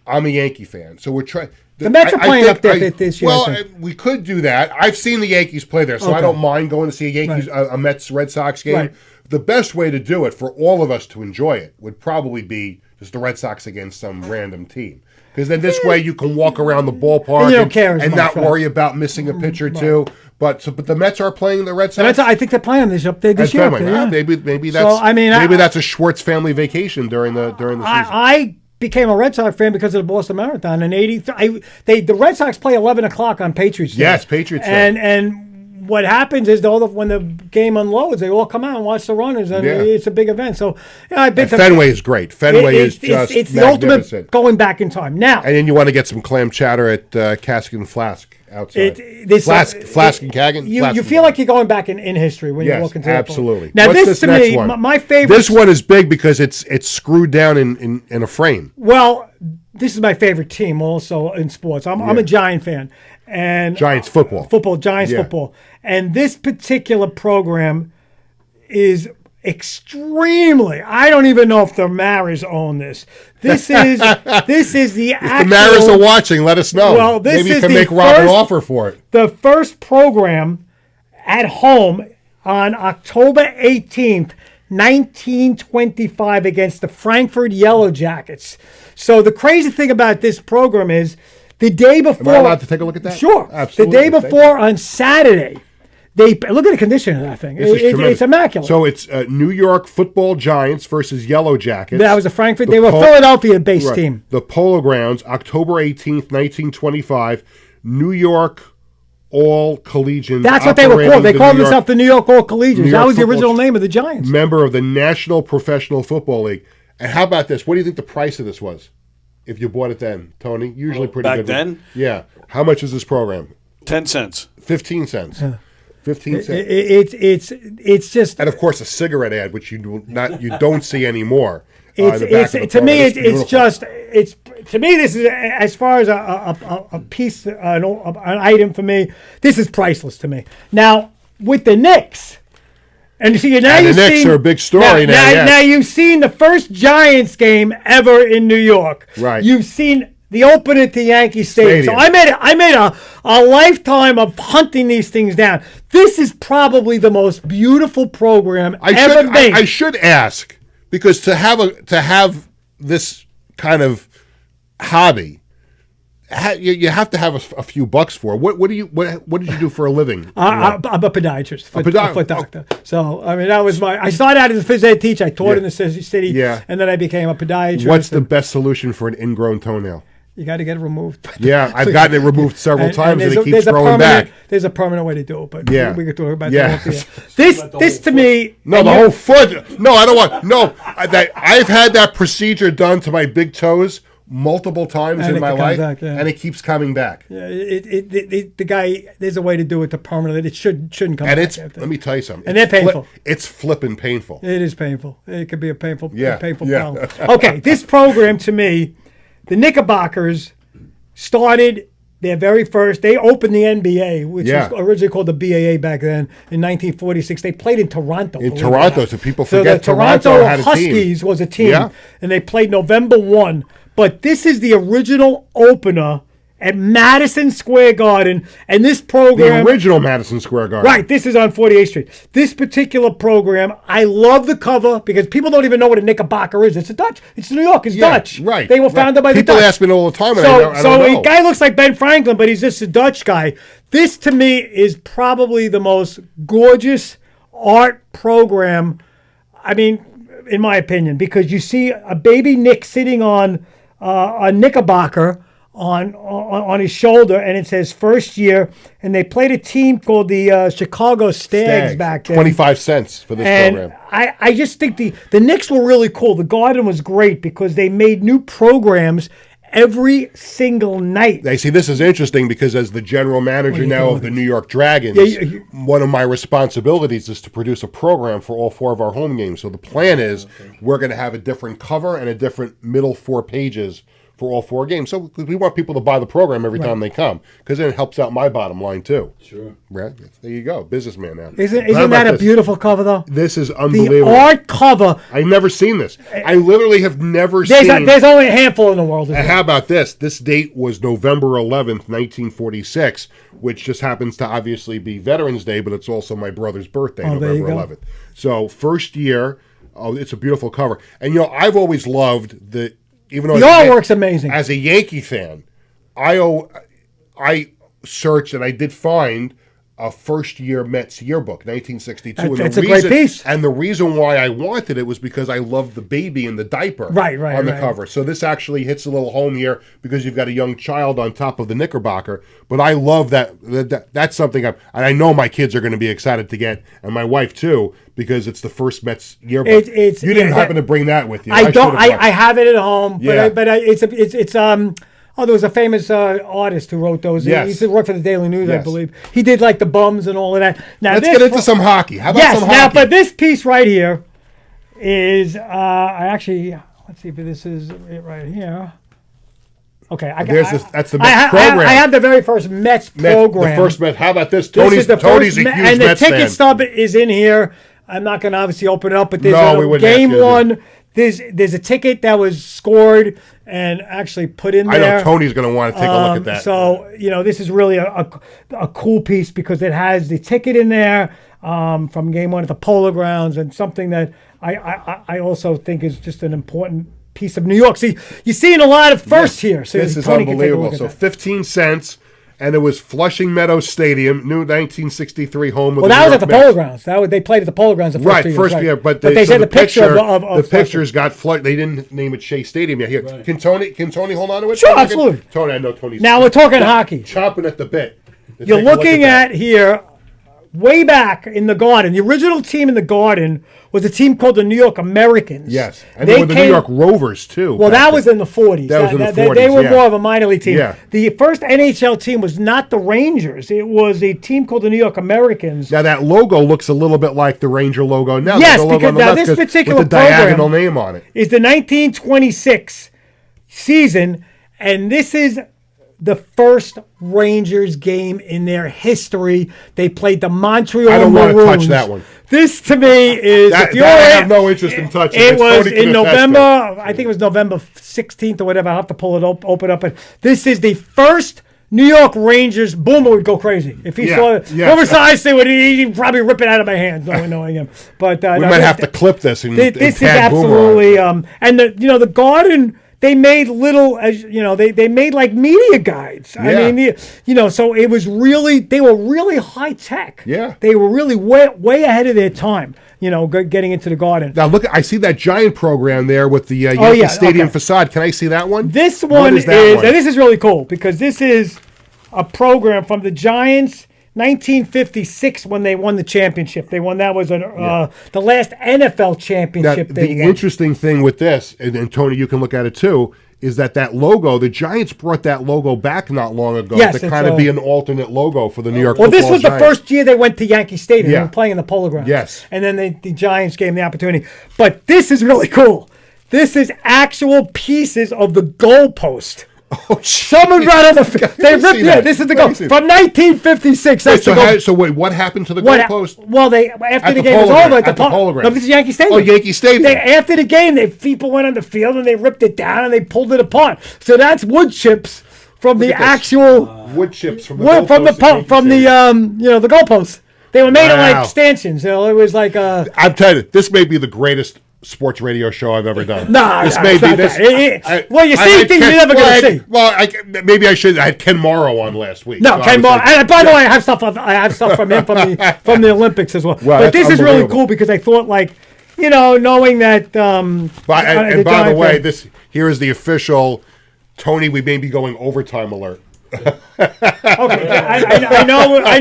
I'm a Yankee fan, so we're trying. The Mets are playing up there this year. Well, we could do that. I've seen the Yankees play there, so I don't mind going to see a Mets Red Sox game. Right. The best way to do it for all of us to enjoy it would probably be just the Red Sox against some random team. Because then this way you can walk around the ballpark and not worry about missing a pitch or two. But the Mets are playing the Red Sox. I think they're playing this up there this year. Maybe that's a Schwartz family vacation during the season. I became a Red Sox fan because of the Boston Marathon in '83. The Red Sox play 11 o'clock on Patriots Day. Yes, Patriots Day. And what happens is when the game unloads, they all come out and watch the runners, and it's a big event. So I've been to Fenway is great. Fenway is just it's the magnificent. ultimate going back in time. Now, and then you want to get some clam chowder at Cask and Flask outside. Flask and Kagan. You feel like you're going back in history when you walk into that. Absolutely. Now this to me, my favorite. This one is big because it's screwed down in a frame. Well, this is my favorite team also in sports. I'm a Giant fan. And Giants football. Giants football. And this particular program is extremely, I don't even know if the Maras own this. This is the actual. If the Maras are watching, let us know. Well, maybe you can make Rob an offer for it. The first program at home on October 18th, 1925 against the Frankfurt Yellow Jackets. So the crazy thing about this program is the day before. Am I allowed to take a look at that? Sure. Absolutely. The day before on Saturday, they look at the condition of that thing. It's immaculate. So it's New York Football Giants versus Yellow Jackets. That was a Frankfurt. They were a Philadelphia-based team. The Polo Grounds, October 18th, 1925. New York All Collegians. That's what they were called. They called themselves the New York All Collegians. That was the original name of the Giants. Member of the National Professional Football League. And how about this? What do you think the price of this was? If you bought it then, Tony, usually pretty good. Back then? Yeah. How much is this program? 10 cents. 15 cents. 15 cents. It's just. And of course, a cigarette ad, which you don't see anymore. To me, this is as far as a piece, an item for me. This is priceless to me. Now with the Knicks. And you see, now the Knicks are a big story now. Now you've seen the first Giants game ever in New York. Right. You've seen the opener at the Yankee Stadium. So I made a lifetime of hunting these things down. This is probably the most beautiful program ever made. I should ask, because to have this kind of hobby, you have to have a few bucks for it. What did you do for a living? I'm a podiatrist, a foot doctor. So I mean, that was I started out as a phys ed teacher. I taught in the city, and then I became a podiatrist. What's the best solution for an ingrown toenail? You got to get it removed. Yeah, I've gotten it removed several times, and it keeps growing back. There's a permanent way to do it, but we could talk about that. This to me. No, the whole foot. No, I don't want. No, I've had that procedure done to my big toes multiple times in my life, and it keeps coming back. Yeah, the guy. There's a way to do it to permanent. It shouldn't come back. And let me tell you something. And they're painful. It's flipping painful. It is painful. It could be a painful problem. Okay, this program to me, the Knickerbockers started their very first. They opened the NBA, which was originally called the BAA back then, in 1946. They played in Toronto. So people forget the Toronto had a team. Huskies was a team, and they played November 1. but this is the original opener at Madison Square Garden, and this program... The original Madison Square Garden. Right, this is on 48th Street. This particular program, I love the cover because people don't even know what a Knickerbocker is. It's a Dutch. It's New York. It's Dutch. Right. They were founded by the Dutch. People ask me all the time, and I don't know. A guy looks like Ben Franklin, but he's just a Dutch guy. This, to me, is probably the most gorgeous art program, I mean, in my opinion, because you see a baby Nick sitting on a Knickerbocker on his shoulder, and it says first year, and they played a team called the Chicago Stags back then. 25 cents for this program. I just think the Knicks were really cool. The Garden was great because they made new programs every single night. They see, this is interesting because as the general manager now of the New York Dragons, one of my responsibilities is to produce a program for all 4 of our home games. So the plan is we're going to have a different cover and a different middle 4 pages for all 4 games. So we want people to buy the program every time they come, because then it helps out my bottom line too. Sure. Right? There you go. Businessman now. Isn't that a beautiful cover, though? This is unbelievable. The art cover. I've never seen this. I literally have never seen... There's only a handful in the world. And how about this? This date was November 11th, 1946, which just happens to obviously be Veterans Day, but it's also my brother's birthday, November 11th. So first year, it's a beautiful cover. And, I've always loved the... Even though the artwork's amazing. As a Yankee fan, I searched and I did find a first-year Mets yearbook, 1962. That's a great piece. And the reason why I wanted it was because I loved the baby in the diaper on the cover. So this actually hits a little home here because you've got a young child on top of the Knickerbocker. But I love that. That's something and I know my kids are going to be excited to get, and my wife too, because it's the first Mets yearbook. You didn't happen to bring that with you. I don't. I have it at home, but it's there was a famous artist who wrote those. Yes. He used to work for the Daily News, I believe. He did like the bums and all of that. Now let's get into some hockey. How about some hockey? Now, but this piece right here is let's see if this is it right here. Okay, that's the Mets program. I have the very first Mets program. The first Mets. How about this? Tony's a huge Mets fan. And the ticket stub is in here. I'm not going to obviously open it up, but there's game one. There's a ticket that was scored and actually put in there. I know Tony's going to want to take a look at that. So, this is really a cool piece because it has the ticket in there from game one at the Polo Grounds, and something that I also think is just an important piece of New York. See, you're seeing a lot of firsts here. So this is unbelievable. So 15 cents. And it was Flushing Meadows Stadium, new 1963 home of the New York Mets. Well, that was at the Polo Grounds. They played at the Polo Grounds the first year. But they said the picture of the pictures got flushed. They didn't name it Shea Stadium yet. Here, right. Can Tony hold on to it? Sure, absolutely. Tony, I know Tony's. Now we're talking hockey. Chomping at the bit. You're looking at here, way back in the Garden. The original team in the Garden was a team called the New York Americans. Yes, and they were the New York Rovers too. Well, that was in the 40s. That was in the 40s. They were more of a minor league team. Yeah. The first NHL team was not the Rangers. It was a team called the New York Americans. Now that logo looks a little bit like the Ranger logo now. Yes, because now this particular with the diagonal name on it is the 1926 season, and this is the first Rangers game in their history. They played the Montreal Maroons. I don't want to touch that one. This, to me, is... I have no interest in touching it. It was in November, I think it was November 16th or whatever. I'll have to pull it open up. But this is the first New York Rangers. Boomer would go crazy. If he saw it. Oversized, he'd probably rip it out of my hands, knowing him. But we might have to clip this and this is absolutely... and the Garden... They made they made like media guides. Yeah. I mean, so it was really, they were really high tech. Yeah. They were really way ahead of their time, getting into the Garden. Now look, I see that giant program there with the Yankee Stadium facade. Can I see that one? This one is, and this is really cool because this is a program from the Giants. 1956 when they won the championship. That was the last NFL championship they won. The interesting thing with this, and Tony, you can look at it too, is that logo, the Giants brought that logo back not long ago to kind of be an alternate logo for the New York Football Giants. Well, this was Giants. the first year they went to Yankee Stadium. They were playing in the Polo Grounds. Yes. And then the Giants gave them the opportunity. But this is really cool. This is actual pieces of the goalpost Oh, Someone brought on the. They ripped it. This is the goal from 1956. That's the goal. So wait, what happened to the goalpost? Well, after the game was over at the Polo. No, this is Yankee Stadium. Oh, Yankee Stadium. After the game, people went on the field and they ripped it down and they pulled it apart. So that's wood chips from the actual wood chips from the the goalposts. They were made of like stanchions. It was like I'm telling you, this may be the greatest sports radio show I've ever done. This may be this. You see things you're never going to see. Well, maybe I should. I had Ken Morrow on last week. No, Ken Morrow. And by the way, I have stuff from him from the Olympics as well. But this is really cool because I thought knowing that. And by the way, here is the official Tony. We may be going overtime alert. Okay, I know. I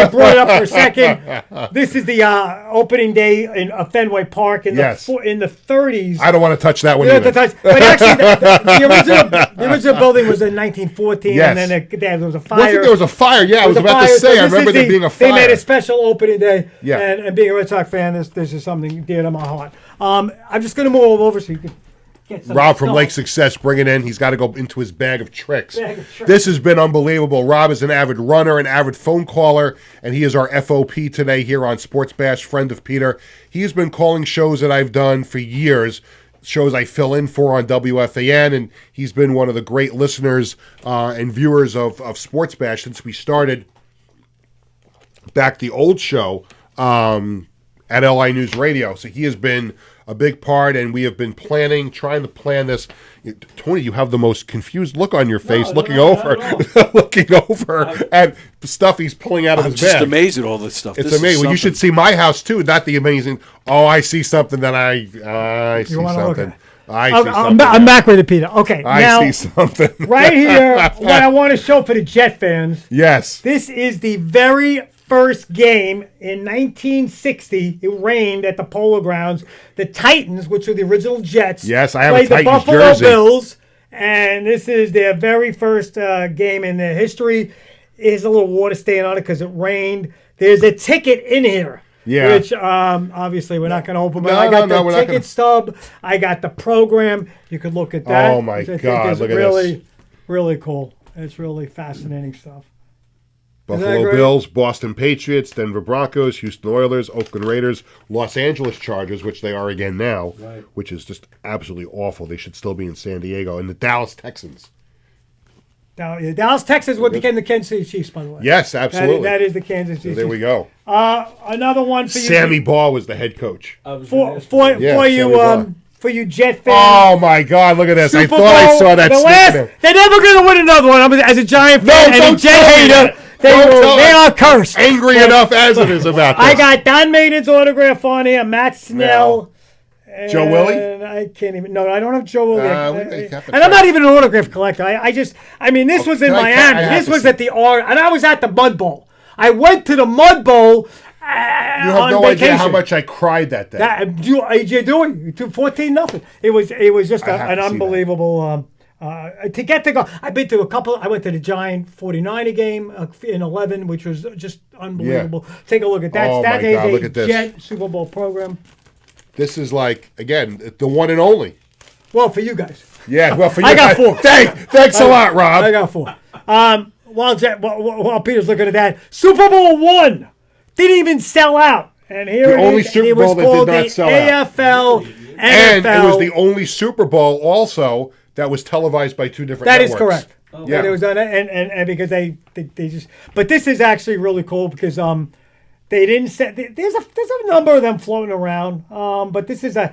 brought it up for a second. This is the opening day in Fenway Park in the 30s. I don't want to touch that one. But actually, the original building was in 1914, and then there was a fire. Wasn't there was a fire? Yeah, I was about to say. I remember there being a fire. They made a special opening day. Yeah, and being a Red Sox fan, this is something dear to my heart. I'm just going to move over so you can. Rob from Lake Success bringing in. He's got to go into his bag of tricks. This has been unbelievable. Rob is an avid runner, an avid phone caller, and he is our FOP today here on Sports Bash, friend of Peter. He's been calling shows that I've done for years, shows I fill in for on WFAN, and he's been one of the great listeners and viewers of Sports Bash since we started back the old show at LI News Radio. So he has been a big part, and we have been trying to plan this. Tony, you have the most confused look on your face, looking over at the stuff he's pulling out of his bag. I'm just amazed at all this stuff. It's amazing. Well, you should see my house too. Not the amazing. Oh, I see something that I see something. I'm back with it, Peter. Okay, I see something right here. What I want to show for the Jet fans. Yes, this is the very first game in 1960. It rained at the Polo Grounds. The Titans, which were the original Jets, yes, I have a Titans the Buffalo jersey. Bills, and this is their very first game in their history. There's a little water stain on it because it rained. There's a ticket in here. Yeah. Which obviously we're not going to open, but I got the ticket stub. I got the program. You could look at that. Oh my God! Look at this. Really cool. It's really fascinating stuff. Buffalo Bills, Boston Patriots, Denver Broncos, Houston Oilers, Oakland Raiders, Los Angeles Chargers, which they are again now, which is just absolutely awful. They should still be in San Diego, and the Dallas Texans. Dallas, Texas, what became the Kansas City Chiefs, by the way. Yes, absolutely. That is the Kansas City Chiefs. There we go. Another one for you. Sammy Baugh was the head coach. For you Jet fans. Oh, my God, look at this. I thought I saw that. They're never going to win another one. As a Giant fan and a Jet hater, they are cursed. Angry enough as it is about this. I got Don Maynard's autograph on here, Matt Snell. Joe Willie? I can't even. No, I don't have Joe Willie. And I'm not even an autograph collector. This was in Miami. This was at the art, and I was at the Mud Bowl. I went to the Mud Bowl. You have no idea how much I cried that day. You doing 14-0. It was just an unbelievable. To get to go, I've been to a couple. I went to the Giant 49er game in 11, which was just unbelievable. Yeah. Take a look at that. Oh that my God, look a at this. Jet Super Bowl program. This is again, the one and only. Well, for you guys. Yeah, well, for you I got 4. Thanks a lot, Rob. I got 4. While Peter's looking at that, Super Bowl 1 didn't even sell out. And here the only Super Bowl that did not sell out. AFL, NFL. And it was the only Super Bowl also that was televised by 2 different networks. That is correct. Oh. Yeah. And it was done, and because they just. But this is actually really cool because they didn't set. There's a number of them floating around. But this is an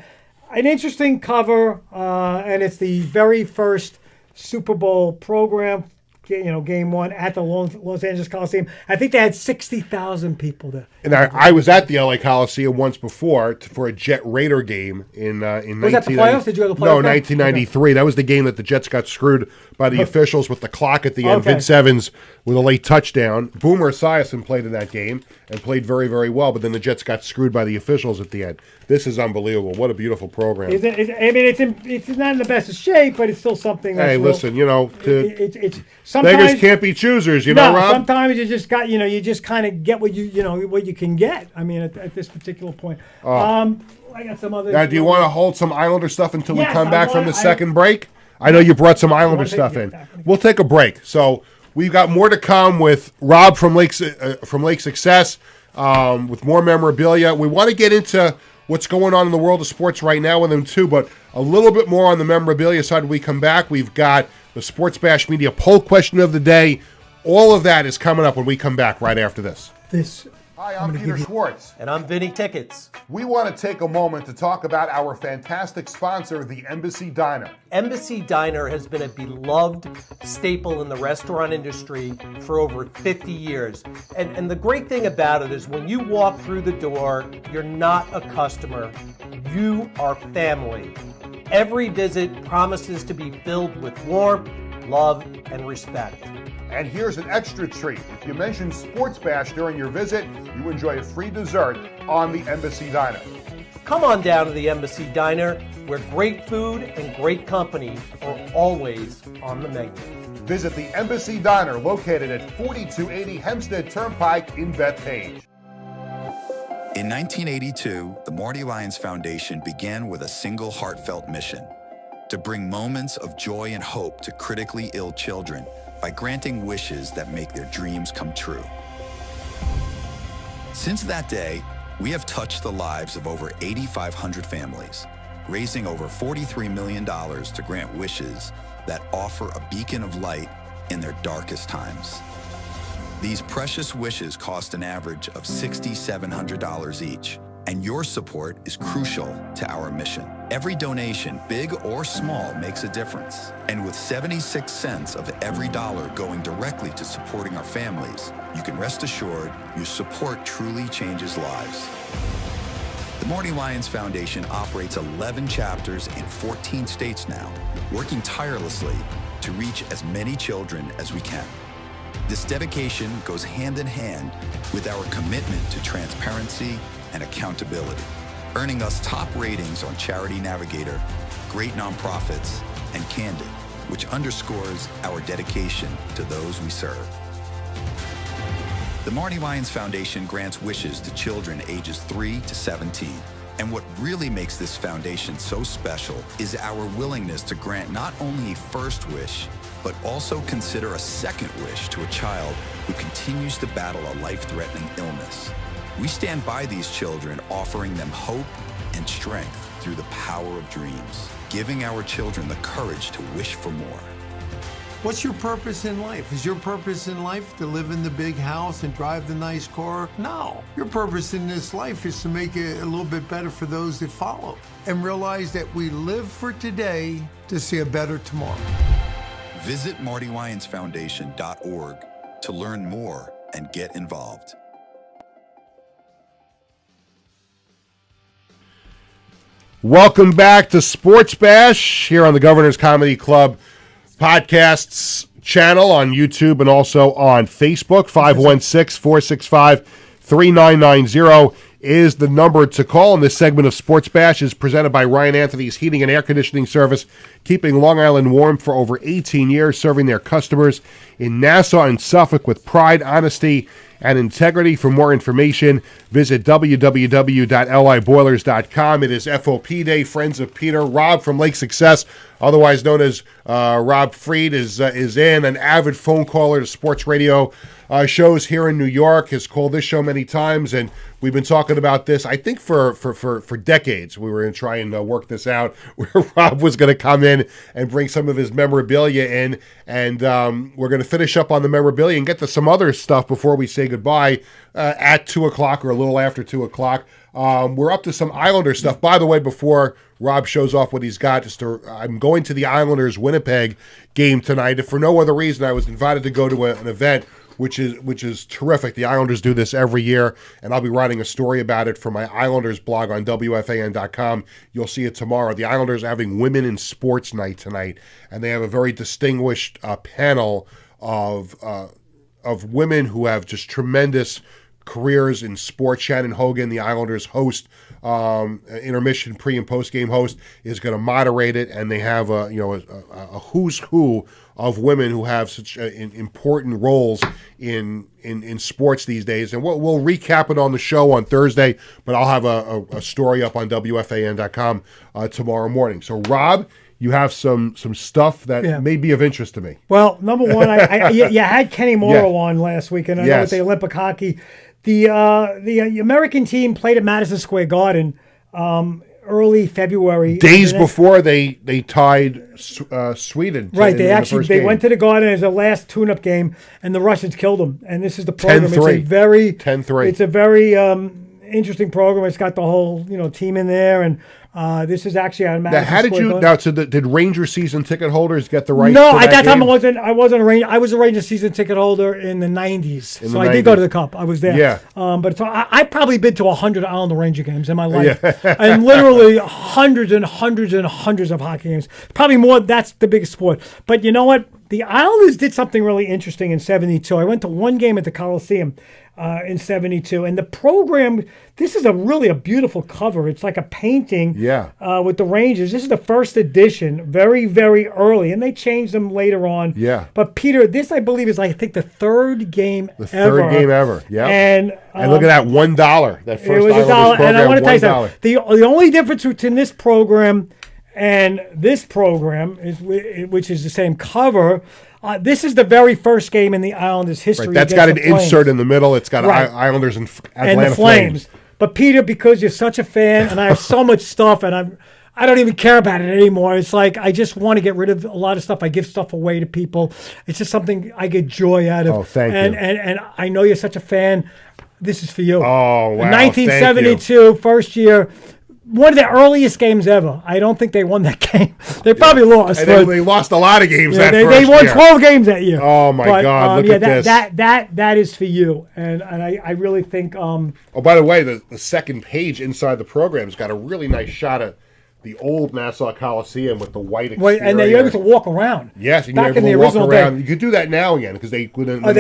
interesting cover, and it's the very first Super Bowl program. Game 1 at the Los Angeles Coliseum. I think they had 60,000 people there. And I was at the LA Coliseum once before for a Jet Raider game in Was that the playoffs? Did you go to the playoffs? No, 1993. Okay. That was the game that the Jets got screwed by the officials with the clock at the end. Okay. Vince Evans with a late touchdown. Boomer Esiason played in that game and played very, very well, but then the Jets got screwed by the officials at the end. This is unbelievable. What a beautiful program. It's not in the best of shape, but it's still something that's listen, sometimes beggars can't be choosers, Rob? Sometimes you just got, you just kind of get what you can get. At this particular point. I got some other. Now, do you want to hold some Islander stuff until we come back from the second break? I know you brought some Islander stuff in. We'll take a break. So we've got more to come with Rob from Lake Success, with more memorabilia. We want to get into what's going on in the world of sports right now with him too, but a little bit more on the memorabilia side when we come back. We've got the Sports Bash Media poll question of the day. All of that is coming up when we come back right after this. Hi, I'm Peter Schwartz. And I'm Vinny Tickets. We want to take a moment to talk about our fantastic sponsor, the Embassy Diner. Embassy Diner has been a beloved staple in the restaurant industry for over 50 years. And the great thing about it is when you walk through the door, you're not a customer, you are family. Every visit promises to be filled with warmth, love, and respect. And here's an extra treat. If you mention Sports Bash during your visit, you enjoy a free dessert on the Embassy Diner. Come on down to the Embassy Diner, where great food and great company are always on the menu. Visit the Embassy Diner, located at 4280 Hempstead Turnpike in Bethpage. In 1982, the Marty Lyons Foundation began with a single heartfelt mission: to bring moments of joy and hope to critically ill children by granting wishes that make their dreams come true. Since that day, we have touched the lives of over 8,500 families, raising over $43 million to grant wishes that offer a beacon of light in their darkest times. These precious wishes cost an average of $6,700 each, and your support is crucial to our mission. Every donation, big or small, makes a difference. And with 76 cents of every dollar going directly to supporting our families, you can rest assured your support truly changes lives. The Marty Lyons Foundation operates 11 chapters in 14 states now, working tirelessly to reach as many children as we can. This dedication goes hand in hand with our commitment to transparency and accountability, earning us top ratings on Charity Navigator, Great Nonprofits, and Candid, which underscores our dedication to those we serve. The Marty Lyons Foundation grants wishes to children ages 3 to 17. And what really makes this foundation so special is our willingness to grant not only a first wish, but also consider a second wish to a child who continues to battle a life-threatening illness. We stand by these children, offering them hope and strength through the power of dreams, giving our children the courage to wish for more. What's your purpose in life? Is your purpose in life to live in the big house and drive the nice car? No. Your purpose in this life is to make it a little bit better for those that follow and realize that we live for today to see a better tomorrow. Visit MartyLyonsFoundation.org to learn more and get involved. Welcome back to Sports Bash here on the Governor's Comedy Club podcasts channel on YouTube and also on Facebook. 516-465-3990 is the number to call. And this segment of Sports Bash is presented by Ryan Anthony's Heating and Air Conditioning Service, keeping Long Island warm for over 18 years, serving their customers in Nassau and Suffolk with pride, honesty, and integrity. For more information, visit www.liboilers.com. It is FOP Day. Friends of Peter. Rob from Lake Success, otherwise known as Rob Freed, is in, an avid phone caller to sports radio shows here in New York, has called this show many times, and we've been talking about this, I think, for decades. We were going to try and work this out, where Rob was going to come in and bring some of his memorabilia in, and we're going to finish up on the memorabilia and get to some other stuff before we say goodbye at 2 o'clock or a little after 2 o'clock. We're up to some Islander stuff. By the way, before Rob shows off what he's got, I'm going to the Islanders Winnipeg game tonight. If for no other reason, I was invited to go to an event which is terrific. The Islanders do this every year, and I'll be writing a story about it for my Islanders blog on WFAN.com. You'll see it tomorrow. The Islanders are having Women in Sports Night tonight, and they have a very distinguished panel of women who have just tremendous careers in sports. Shannon Hogan, the Islanders host, intermission pre and post game host, is going to moderate it, and they have a who's who of women who have such important roles in sports these days. And we'll recap it on the show on Thursday, but I'll have a story up on WFAN.com tomorrow morning. So Rob, you have some stuff that may be of interest to me. Well, number one, you had Kenny Morrow on last week, and I know with the Olympic hockey, the American team played at Madison Square Garden early February. Days before they tied Sweden. Right, they went to the Garden as a last tune-up game, and the Russians killed them. And this is the program. 10-3. It's a very interesting program. It's got the whole team in there, and this is actually on Madison Square Garden. Did Ranger season ticket holders get the right? No, at that time I wasn't a Ranger. I was a Ranger season ticket holder in the '90s, so I did go to the Cup. I was there. Yeah. But I've probably been to 100 Islander Ranger games in my life, and literally hundreds and hundreds and hundreds of hockey games. Probably more. That's the biggest sport. But you know what? The Islanders did something really interesting in '72. I went to one game at the Coliseum in '72, and the program. This is really a beautiful cover. It's like a painting with the Rangers. This is the first edition, very, very early, and they changed them later on. Yeah. But Peter, this I believe is I think the third game ever. The third game ever. Yeah. And look at that, $1. That first it was $1, program, and I want to tell you $1. something. The only difference between this program and this program is which is the same cover. This is the very first game in the Islanders' history. Right. That's got an insert in the middle. It's got Islanders and Atlanta and the Flames. But Peter, because you're such a fan, and I have so much stuff, and I don't even care about it anymore. It's like I just want to get rid of a lot of stuff. I give stuff away to people. It's just something I get joy out of. Oh, thank you. And I know you're such a fan. This is for you. Oh, wow. 1972, first year. One of the earliest games ever. I don't think they won that game. They probably lost. They lost a lot of games that they first won year. 12 games that year. Oh, my God. Look at this. That is for you. And I really think... oh, by the way, the second page inside the program's got a really nice shot of the old Nassau Coliseum with the white exterior. And they're able to walk around. Yes, and back you're able in to the walk original around. day. You could do that now again because they put it when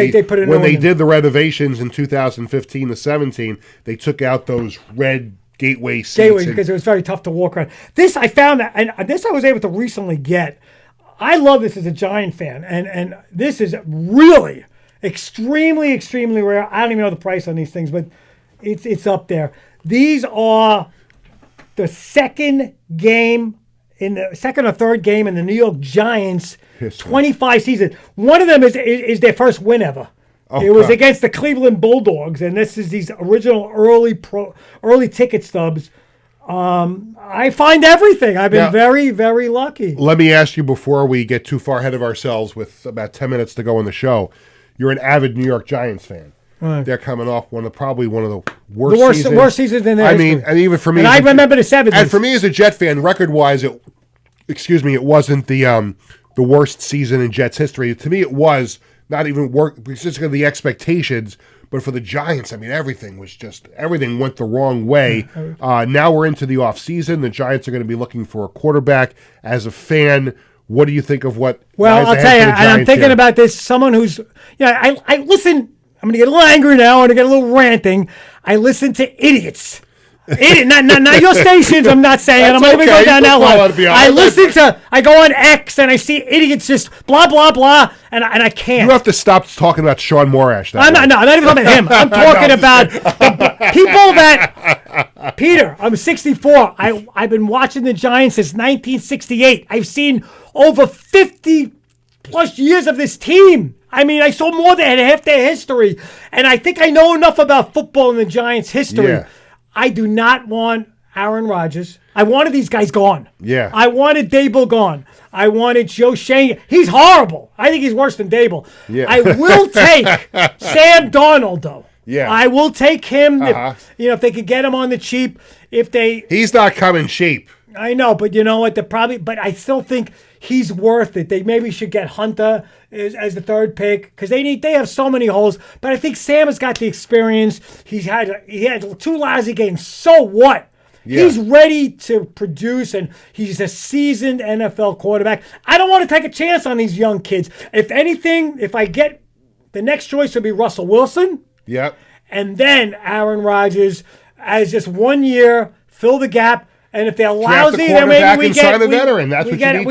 they did the renovations in 2015 to 17, they took out those red gateway seats. Because it was very tough to walk around. This I found that, and this I was able to recently get. I love this as a Giant fan, and this is really extremely, extremely rare. I don't even know the price on these things, but it's up there. These are the second or third game in the New York Giants' 25 season. One of them is their first win ever. Oh, it was against the Cleveland Bulldogs, and this is these original early ticket stubs. I find everything. I've been very, very lucky. Let me ask you before we get too far ahead of ourselves with about 10 minutes to go in the show. You're an avid New York Giants fan. Right. They're coming off probably one of the worst seasons. Worst seasons in their history. And even for me, and I remember the 70s. And for me as a Jet fan, record-wise, it wasn't the worst season in Jets history. To me, it was not even because of the expectations. But for the Giants, I mean, everything went the wrong way. Now we're into the offseason. The Giants are going to be looking for a quarterback. As a fan, what do you think of what? Well, I'll tell you, and I'm thinking about this. Someone who's, I listen. I'm going to get a little angry now and I get a little ranting. I listen to idiots. Not your stations, I'm not saying. I'm not going to go down that line. I go on X and I see idiots just blah, blah, blah, and I can't. You have to stop talking about Sean Morash. I'm not even talking about him. I'm talking about the people that, Peter, I'm 64. I've been watching the Giants since 1968. I've seen over 50 plus years of this team. I mean, I saw more than half their history, and I think I know enough about football and the Giants' history. Yeah. I do not want Aaron Rodgers. I wanted these guys gone. Yeah. I wanted Dable gone. I wanted Joe Shane. He's horrible. I think he's worse than Dable. Yeah. I will take Sam Darnold, though. Yeah. I will take him if they could get him on the cheap. He's not coming cheap. I know, but you know what? But I still think he's worth it. They maybe should get Hunter as the third pick because they have so many holes. But I think Sam has got the experience. He had 2 lousy games. So what? Yeah. He's ready to produce, and he's a seasoned NFL quarterback. I don't want to take a chance on these young kids. If anything, if I get the next choice would be Russell Wilson. Yep. And then Aaron Rodgers as just 1 year, fill the gap. And if they're lousy, then maybe we get a veteran. That's what you need to do.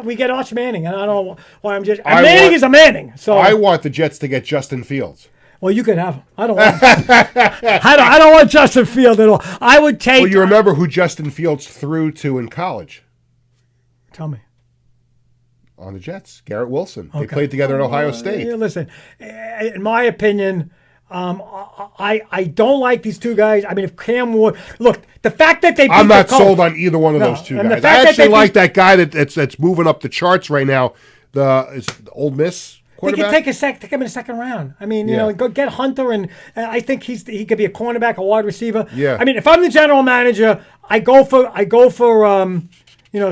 We get Arch Manning, and I don't know why I'm just. Manning is a Manning. So I want the Jets to get Justin Fields. Well, you can have him. I don't want. I don't want Justin Fields at all. I would take. Well, you remember who Justin Fields threw to in college? Tell me. On the Jets, Garrett Wilson. They played together at Ohio State. Listen, in my opinion, I don't like these two guys. I mean, if Cam Ward, look, the fact that they beat I'm not the Colts, sold on either one of those two and the guys. fact I that actually they like that guy that's moving up the charts right now. Is it the Ole Miss they quarterback. can take him in the second round. I mean, you know, go get Hunter, and I think he could be a cornerback, a wide receiver. Yeah. I mean, if I'm the general manager, I go for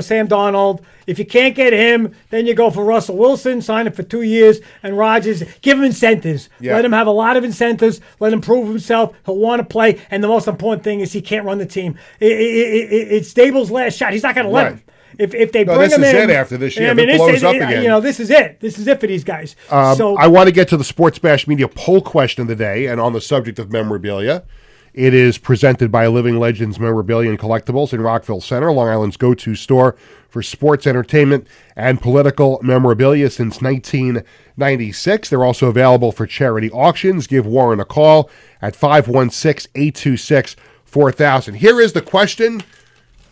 Sam Darnold. If you can't get him, then you go for Russell Wilson, sign him for 2 years, and Rodgers, give him incentives. Yeah. Let him have a lot of incentives. Let him prove himself. He'll want to play. And the most important thing is he can't run the team. It's Dable's last shot. He's not going to let him. If they bring him in, this is it after this year. I mean, If it blows up again. You know, this is it. This is it for these guys. So I want to get to the Sports Bash Media poll question of the day, and on the subject of memorabilia. It is presented by Living Legends Memorabilia and Collectibles in Rockville Center, Long Island's go-to store for sports, entertainment, and political memorabilia since 1996. They're also available for charity auctions. Give Warren a call at 516-826-4000. Here is the question.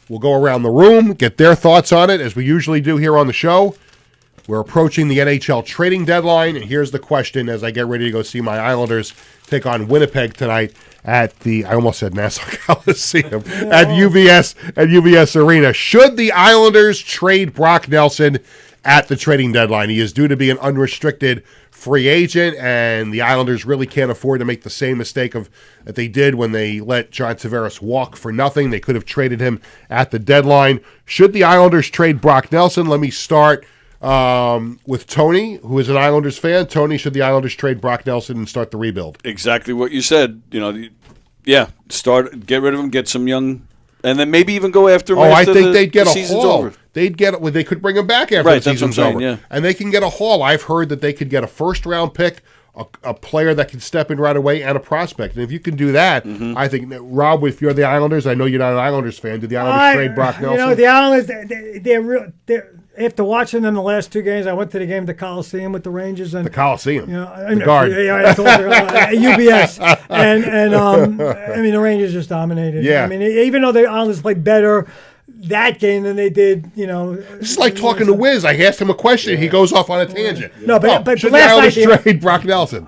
We'll go around the room, get their thoughts on it, as we usually do here on the show. We're approaching the NHL trading deadline, and here's the question as I get ready to go see my Islanders take on Winnipeg tonight at the, I almost said Nassau Coliseum, at UBS Arena. Should the Islanders trade Brock Nelson at the trading deadline? He is due to be an unrestricted free agent, and the Islanders really can't afford to make the same mistake that they did when they let John Tavares walk for nothing. They could have traded him at the deadline. Should the Islanders trade Brock Nelson? Let me start with Tony, who is an Islanders fan. Tony, should the Islanders trade Brock Nelson and start the rebuild? Exactly what you said. You know, get rid of him, get some young, and then maybe even go after him. I think they'd get a season's haul. Over. They could bring him back after right, the season's that's what I'm over. saying, yeah. And they can get a haul. I've heard that they could get a first-round pick, a player that can step in right away, and a prospect. And if you can do that, I think, Rob, if you're the Islanders, I know you're not an Islanders fan. Did the Islanders trade Brock Nelson? You know, the Islanders, they're real. After watching them the last two games, I went to the game at the Coliseum with the Rangers and the Coliseum, the Guard, UBS, and I mean the Rangers just dominated. Yeah, I mean even though the Islanders played better that game than they did, you know. It's like talking to Wiz. I asked him a question, he goes off on a tangent. No, but should last the Islanders night trade Brock Nelson?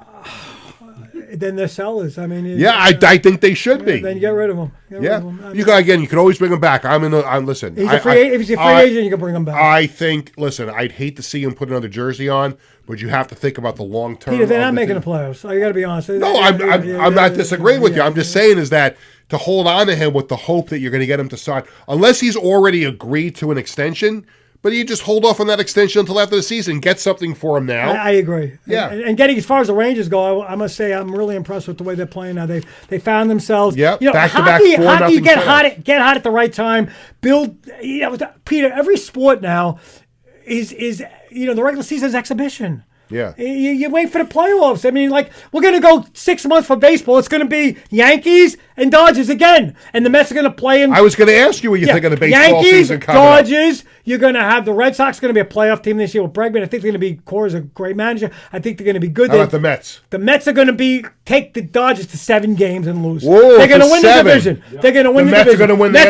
Then they're sellers. I mean, I think they should be. Then get rid of them. You can always bring him back. Listen. If he's a free agent, you can bring him back. I think. Listen, I'd hate to see him put another jersey on, but you have to think about the long term. Peter, they're not making the playoffs. So you got to be honest. No, I'm not disagreeing with you. I'm just saying is that to hold on to him with the hope that you're going to get him to sign, unless he's already agreed to an extension. But you just hold off on that extension until after the season. Get something for him now. I agree. Yeah. And getting as far as the Rangers go, I must say I'm really impressed with the way they're playing now. They found themselves. Yep. You know, Back-to-back hockey 4-0 get hot at the right time. Build. You know, Peter. Every sport now is the regular season's exhibition. Yeah. You wait for the playoffs. I mean, like, we're going to go 6 months for baseball. It's going to be Yankees and Dodgers again. And the Mets are going to play in. I was going to ask you what you think of the baseball Yankees, season coming Dodgers. You're going to have the Red Sox going to be a playoff team this year with Bregman. I think they're going to be, Cora's a great manager. I think they're going to be good. How about the Mets? The Mets are going to take the Dodgers to 7 games and lose. Whoa, they're going to win 7. the division. Yeah. They're going to win the Mets division. Are going to win Mets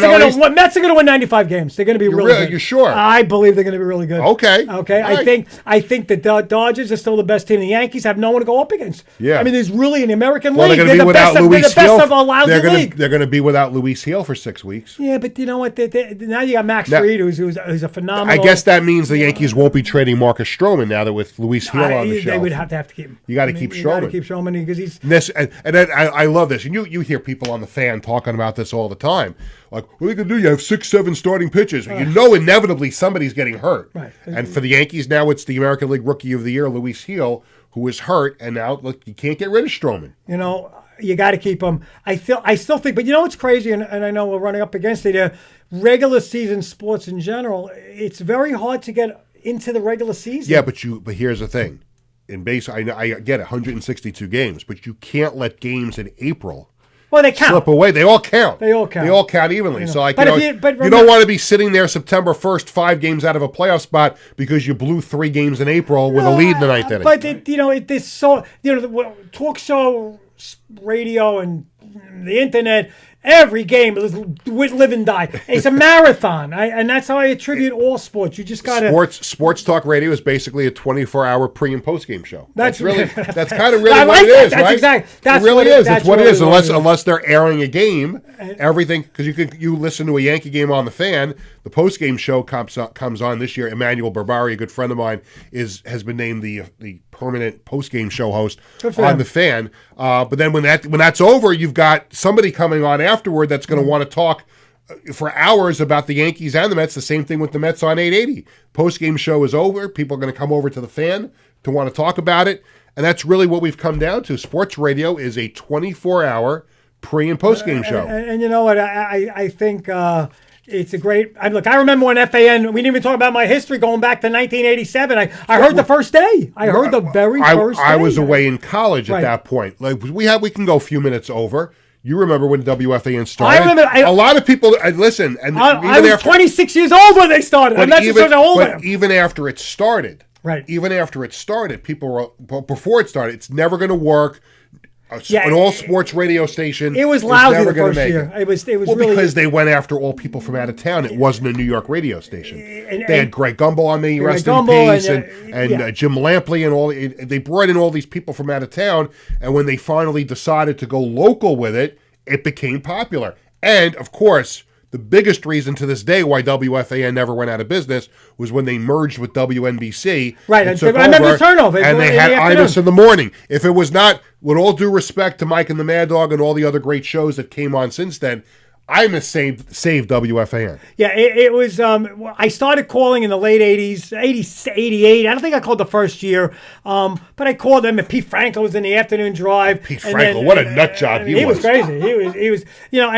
are going to win 95 games. They're going to be really good. You're sure? I believe they're going to be really good. Okay. I think the Dodgers are still the best team. The Yankees have no one to go up against. Yeah. I mean, there's really in the American League. They're going to be without Luis They're the best of a lousy league. They're going to be without Luis Heel for 6 weeks. Yeah, but you know what? Now you got Max Fried, who's a phenomenal. I guess that means the Yankees won't be trading Marcus Stroman now that with Luis Heel on the shelf. They would have to keep him. You got to keep Stroman. You got to keep Stroman because he's this, and I love this. And you hear people on the fan talking about this all the time. Like, what are they going to do? You have 6-7 starting pitchers. You know inevitably somebody's getting hurt. Right. And for the Yankees now, it's the American League Rookie of the Year, Luis Heel, who is hurt. And now, look, you can't get rid of Stroman. You know, you got to keep him. I still think, but you know what's crazy, and I know we're running up against it. Regular season sports in general, it's very hard to get into the regular season. Yeah, but here's the thing. In base, I get it, 162 games, but you can't let games in April they count. slip away. They all count. They all count. They all count evenly. So, like, you remember, don't want to be sitting there September 1st, 5 games out of a playoff spot because you blew 3 games in April with a lead in the ninth inning. But talk show, radio, and the internet. Every game is with live and die. It's a marathon, and that's how I attribute all sports. You just got to sports talk radio is basically a 24-hour pre and post game show. That's kind of really I what like it is, that. right? Exactly. That's it really what is. That's That's what it is. really Unless they're airing a game, everything because you listen to a Yankee game on the Fan. The post game show comes on this year. Emmanuel Barbari, a good friend of mine, has been named the permanent post game show host on the Fan. But then when that's over, you've got somebody coming on afterward that's going to want to talk for hours about the Yankees and the Mets. The same thing with the Mets on 880. Post game show is over. People are going to come over to the Fan to want to talk about it, and that's really what we've come down to. Sports radio is a 24-hour pre and post game show. And you know what? I think. It's a great. Look, I remember when FAN. We didn't even talk about my history going back to 1987. I heard the first day. I heard the very first day. I was away in college at that point. Like we can go a few minutes over. You remember when WFAN started? I remember. A lot of people listen. And I was 26 years old when they started. I'm not just such an old man. Even after it started, right? Even after it started, people were before it started. It's never going to work. An all sports radio station. It was lousy the first year. It was well, really because they went after all people from out of town. It wasn't a New York radio station. They had Greg Gumbel on me, rest in peace, and Jim Lampley and all. They brought in all these people from out of town, and when they finally decided to go local with it, it became popular. And of course, the biggest reason to this day why WFAN never went out of business was when they merged with WNBC. Right, I remember the turnover. And they had Imus in the morning. If it was not, with all due respect to Mike and the Mad Dog and all the other great shows that came on since then, Imus saved WFAN. Yeah, it was. I started calling in the late 80s, 88. I don't think I called the first year, but I called them, and Pete Frankel was in the afternoon drive. Pete Frankel, what a nut job he was. He was crazy. He was, you know,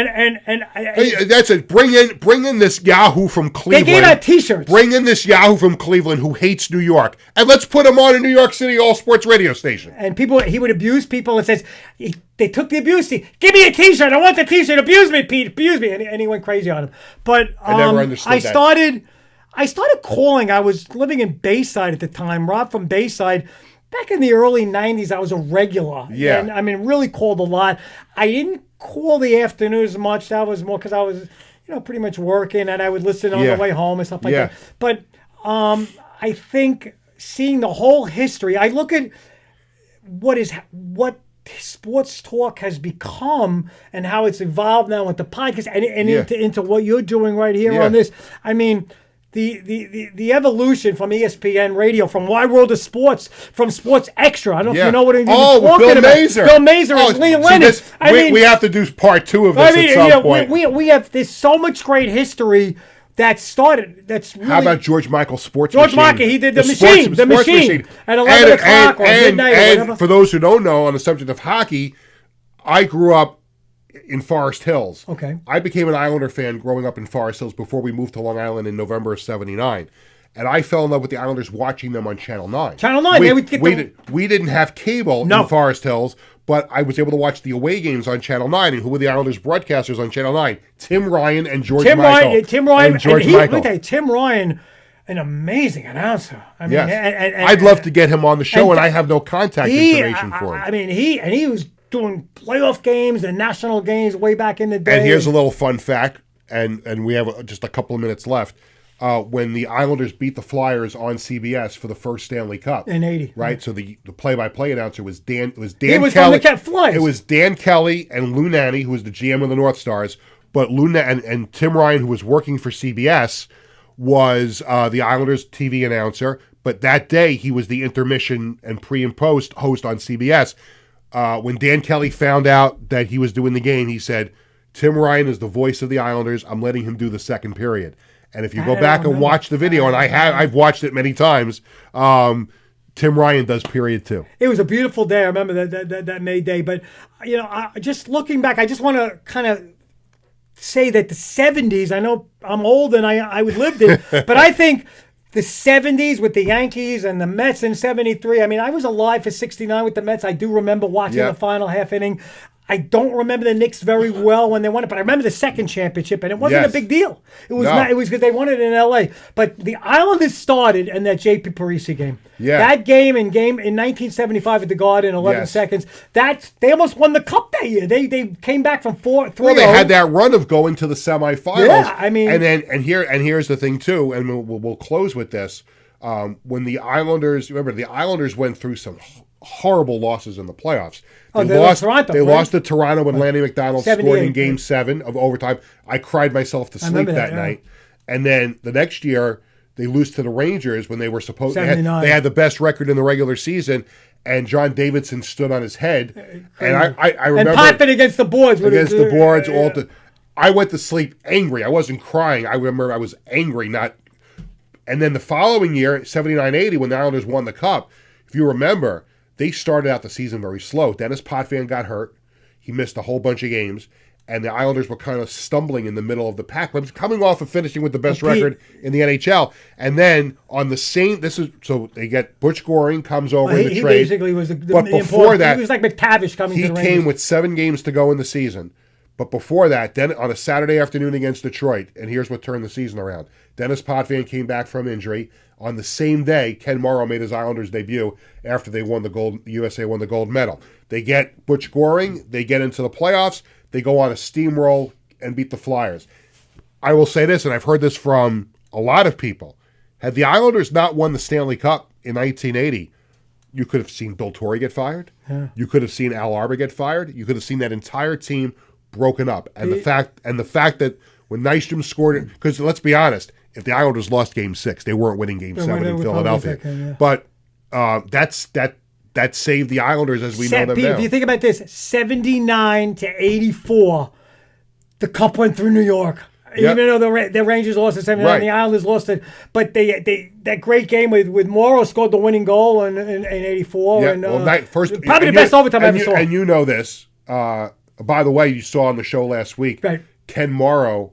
that's it. Bring in this Yahoo from Cleveland. They gave out T-shirts. Bring in this Yahoo from Cleveland who hates New York, and let's put him on a New York City all sports radio station. And he would abuse people and says. They took the abuse. Give me a T-shirt. I want the T-shirt. Abuse me, Pete. Abuse me. And he went crazy on him. But I never understood that. I started calling. I was living in Bayside at the time. Rob from Bayside. Back in the early 90s, I was a regular. Yeah. And, I mean, really called a lot. I didn't call the afternoons much. That was more because I was, pretty much working. And I would listen on the way home and stuff like that. But I think seeing the whole history, I look at what sports talk has become and how it's evolved now with the podcast and into what you're doing right here on this. I mean, the evolution from ESPN radio, from Wide World of Sports, from Sports Extra. I don't know if you know what I'm talking about. Bill Mazer and Lee Lennox. We have to do part 2 of this at some point. We have there's so much great history that started. That's really, how about George Michael Sports George Machine? Michael, he did the machine at 11 o'clock or midnight or whatever. For those who don't know, on the subject of hockey, I grew up in Forest Hills. Okay. I became an Islander fan growing up in Forest Hills before we moved to Long Island in November of '79. And I fell in love with the Islanders watching them on Channel 9. Channel 9. We didn't have cable in Forest Hills, but I was able to watch the away games on Channel 9. And who were the Islanders broadcasters on Channel 9? Tim Ryan and George Michael. Tim Ryan. And George Michael. Let me tell you, Tim Ryan, an amazing announcer. I mean, I'd love to get him on the show, and I have no contact information for him. I mean, he was doing playoff games and national games way back in the day. And here's a little fun fact, and we have just a couple of minutes left. When the Islanders beat the Flyers on CBS for the first Stanley Cup in '80, right? So the play-by-play announcer was Dan. It was Dan Kelly. From the Flyers. It was Dan Kelly and Lou Nanne, who was the GM of the North Stars. But Lou Nanne and Tim Ryan, who was working for CBS, was the Islanders TV announcer. But that day, he was the intermission and pre and post host on CBS. When Dan Kelly found out that he was doing the game, he said, "Tim Ryan is the voice of the Islanders. I'm letting him do the second period." And if you go back and watch the video, and I've watched it many times, Tim Ryan does period 2. It was a beautiful day. I remember that May Day. But, just looking back, I just want to kind of say that the 70s, I know I'm old and I lived it, but I think the 70s with the Yankees and the Mets in 73, I mean, I was alive for 69 with the Mets. I do remember watching the final half inning. I don't remember the Knicks very well when they won it, but I remember the second championship, and it wasn't a big deal. It was not. It was because they won it in L.A. But the Islanders started in that J.P. Parisi game. Yeah. That game in 1975 at the Garden, 11 seconds. They almost won the cup that year. They came back from 4-3. Well, they had that run of going to the semifinals. Yeah, I mean, and here's the thing too, and we'll close with this. When the Islanders went through some horrible losses in the playoffs. They lost to Toronto when Lanny McDonald scored in Game 7 of overtime. I cried myself to sleep that night. And then the next year, they lose to the Rangers when they were supposed to. They had the best record in the regular season, and John Davidson stood on his head. And I remember. And popping against the boards. I went to sleep angry. I wasn't crying. I remember I was angry. And then the following year, 79-80, when the Islanders won the Cup, if you remember, they started out the season very slow. Dennis Potvin got hurt. He missed a whole bunch of games. And the Islanders were kind of stumbling in the middle of the pack. But coming off of finishing with the best record in the NHL. And then on the same, so they get Butch Goring comes over in the trade. He basically was but before that, he was like McTavish coming to the Rangers. He came with 7 games to go in the season. But before that, then on a Saturday afternoon against Detroit, and here's what turned the season around. Dennis Potvin came back from injury. On the same day, Ken Morrow made his Islanders debut after they won the USA won the gold medal. They get Butch Goring. They get into the playoffs. They go on a steamroll and beat the Flyers. I will say this, and I've heard this from a lot of people. Had the Islanders not won the Stanley Cup in 1980, you could have seen Bill Torrey get fired. Yeah. You could have seen Al Arbour get fired. You could have seen that entire team broken up. And the fact that when Nystrom scored it, because let's be honest, if the Islanders lost Game 6, they weren't winning Game 7 in Philadelphia. But that saved the Islanders as we know them now. If you think about this, 79-84, the Cup went through New York. Yep. Even though the Rangers lost at 79, the Islanders lost it. But that great game with Morrow scored the winning goal in 84. Yeah, and, probably the best overtime I ever saw. And you know this. By the way, you saw on the show last week, Ken Morrow,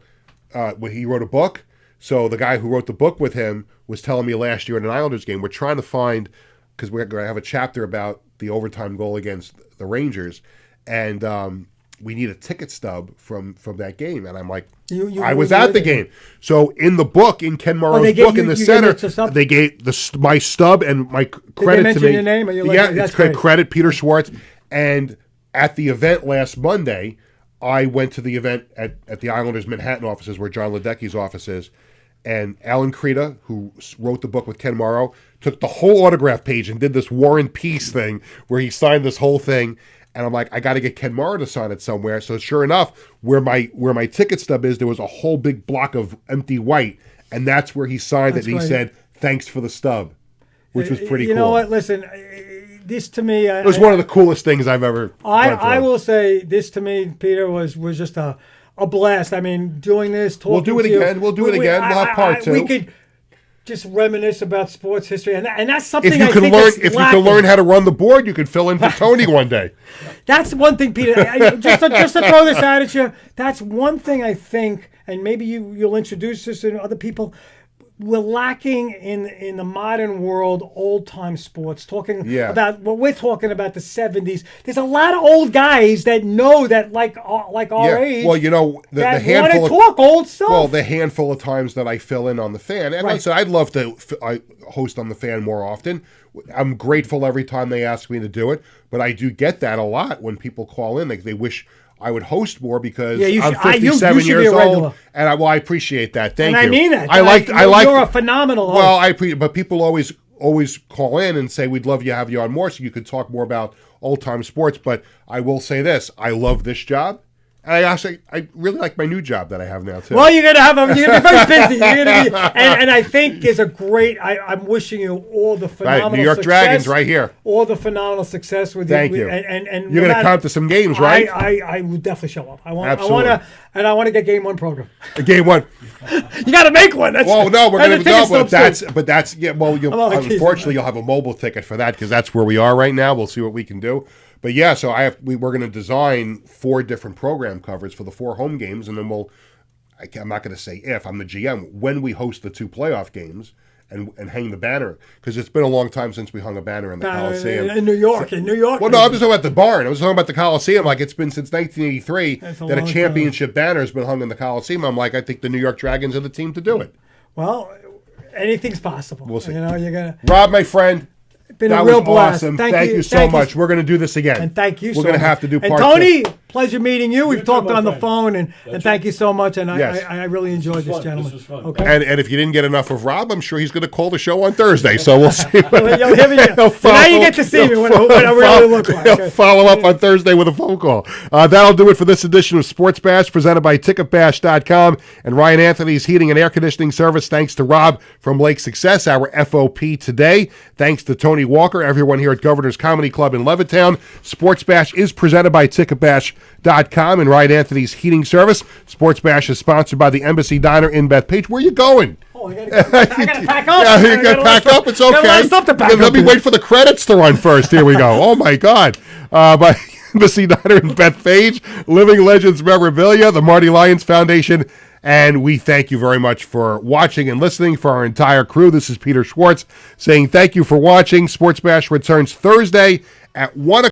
when he wrote a book. So the guy who wrote the book with him was telling me last year in an Islanders game, we're trying to find, because we're going to have a chapter about the overtime goal against the Rangers, and we need a ticket stub from that game. And I'm like, I was at the game. So in the book, in Ken Morrow's book, in the center, they gave my stub and my credit to me. Did they mention your name? Are you it's credit Peter Schwartz. And at the event last Monday, I went to the event at the Islanders Manhattan offices where John Ledecky's office is. And Alan Krita, who wrote the book with Ken Morrow, took the whole autograph page and did this War and Peace thing where he signed this whole thing. And I'm like, I got to get Ken Morrow to sign it somewhere. So sure enough, where my ticket stub is, there was a whole big block of empty white. And that's where he signed it. And he said, thanks for the stub, which was pretty cool. You know what? Listen, this to me... it was one of the coolest things I've ever I will say, this to me, Peter, was just a blast. I mean, doing this, talking We'll do it again. We'll have part 2. We could just reminisce about sports history, and that's something if you can learn how to run the board, you could fill in for Tony one day. That's one thing, Peter. Just to throw this out at you, that's one thing I think, and maybe you'll introduce this to other people. We're lacking in the modern world old-time sports. About what we're talking about the 70s. There's a lot of old guys that know that, like our age. Well, you know, the handful of talk old stuff. Well, the handful of times that I fill in on the Fan, and I said I'd love to host on the Fan more often. I'm grateful every time they ask me to do it, but I do get that a lot when people call in. They wish I would host more because I'm 57 years old, and I appreciate that. Thank you. I mean that. You're a phenomenal host. Well, but people always call in and say we'd love to have you on more, so you could talk more about old time sports. But I will say this: I love this job. And I really like my new job that I have now too. Well, you're gonna be very busy. You're gonna be, and I think there's a great. I'm wishing you all the phenomenal New York success, Dragons right here. All the phenomenal success with Thank you. And you're gonna come to some games, right? I will definitely show up. I want to get Game 1 program. Game 1. You got to make one. We're gonna go. But that's yeah. Well, unfortunately, you'll have a mobile ticket for that because that's where we are right now. We'll see what we can do. But yeah, so we're going to design 4 different program covers for the 4 home games, and then I'm not going to say if, I'm the GM, when we host the 2 playoff games, and hang the banner, because it's been a long time since we hung a banner in the Coliseum. In New York. Well, no, I was talking about the barn. I was talking about the Coliseum. Like, it's been since 1983 that a championship banner has been hung in the Coliseum. I'm like, I think the New York Dragons are the team to do it. Well, anything's possible. We'll see. You know, you're gonna. Rob, my friend. Been that a real was blast. awesome. Thank you so much. We're going to do this again. And thank you so much. We're going to have to do part two. And Tony, two. pleasure meeting you. We've talked on the phone, and thank you so much. And Yes. I really enjoyed this, gentleman. This was fun. Okay. And if you didn't get enough of Rob, I'm sure he's going to call the show on Thursday. So we'll see. So now you get to see me what I really look like. He'll follow up on Thursday with a phone call. That'll do it for this edition of Sports Bash, presented by TicketBash.com and Ryan Anthony's Heating and Air Conditioning Service. Thanks to Rob from Lake Success, our FOP today. Thanks to Tony Walker, everyone here at Governor's Comedy Club in Levittown. Sports Bash is presented by TicketBash.com and Ryan Anthony's Heating Service. Sports Bash is sponsored by the Embassy Diner in Bethpage. Where are you going? Oh, I gotta pack up. Yeah, you gotta pack up. It's okay. Got a lot of stuff to pack Let up me here. wait for the credits to run first. Here we go. Oh my God! By Embassy Diner in Bethpage, Living Legends Memorabilia, the Marty Lyons Foundation, and we thank you very much for watching and listening. For our entire crew, this is Peter Schwartz saying thank you for watching. Sports Bash returns Thursday at 1 o'clock.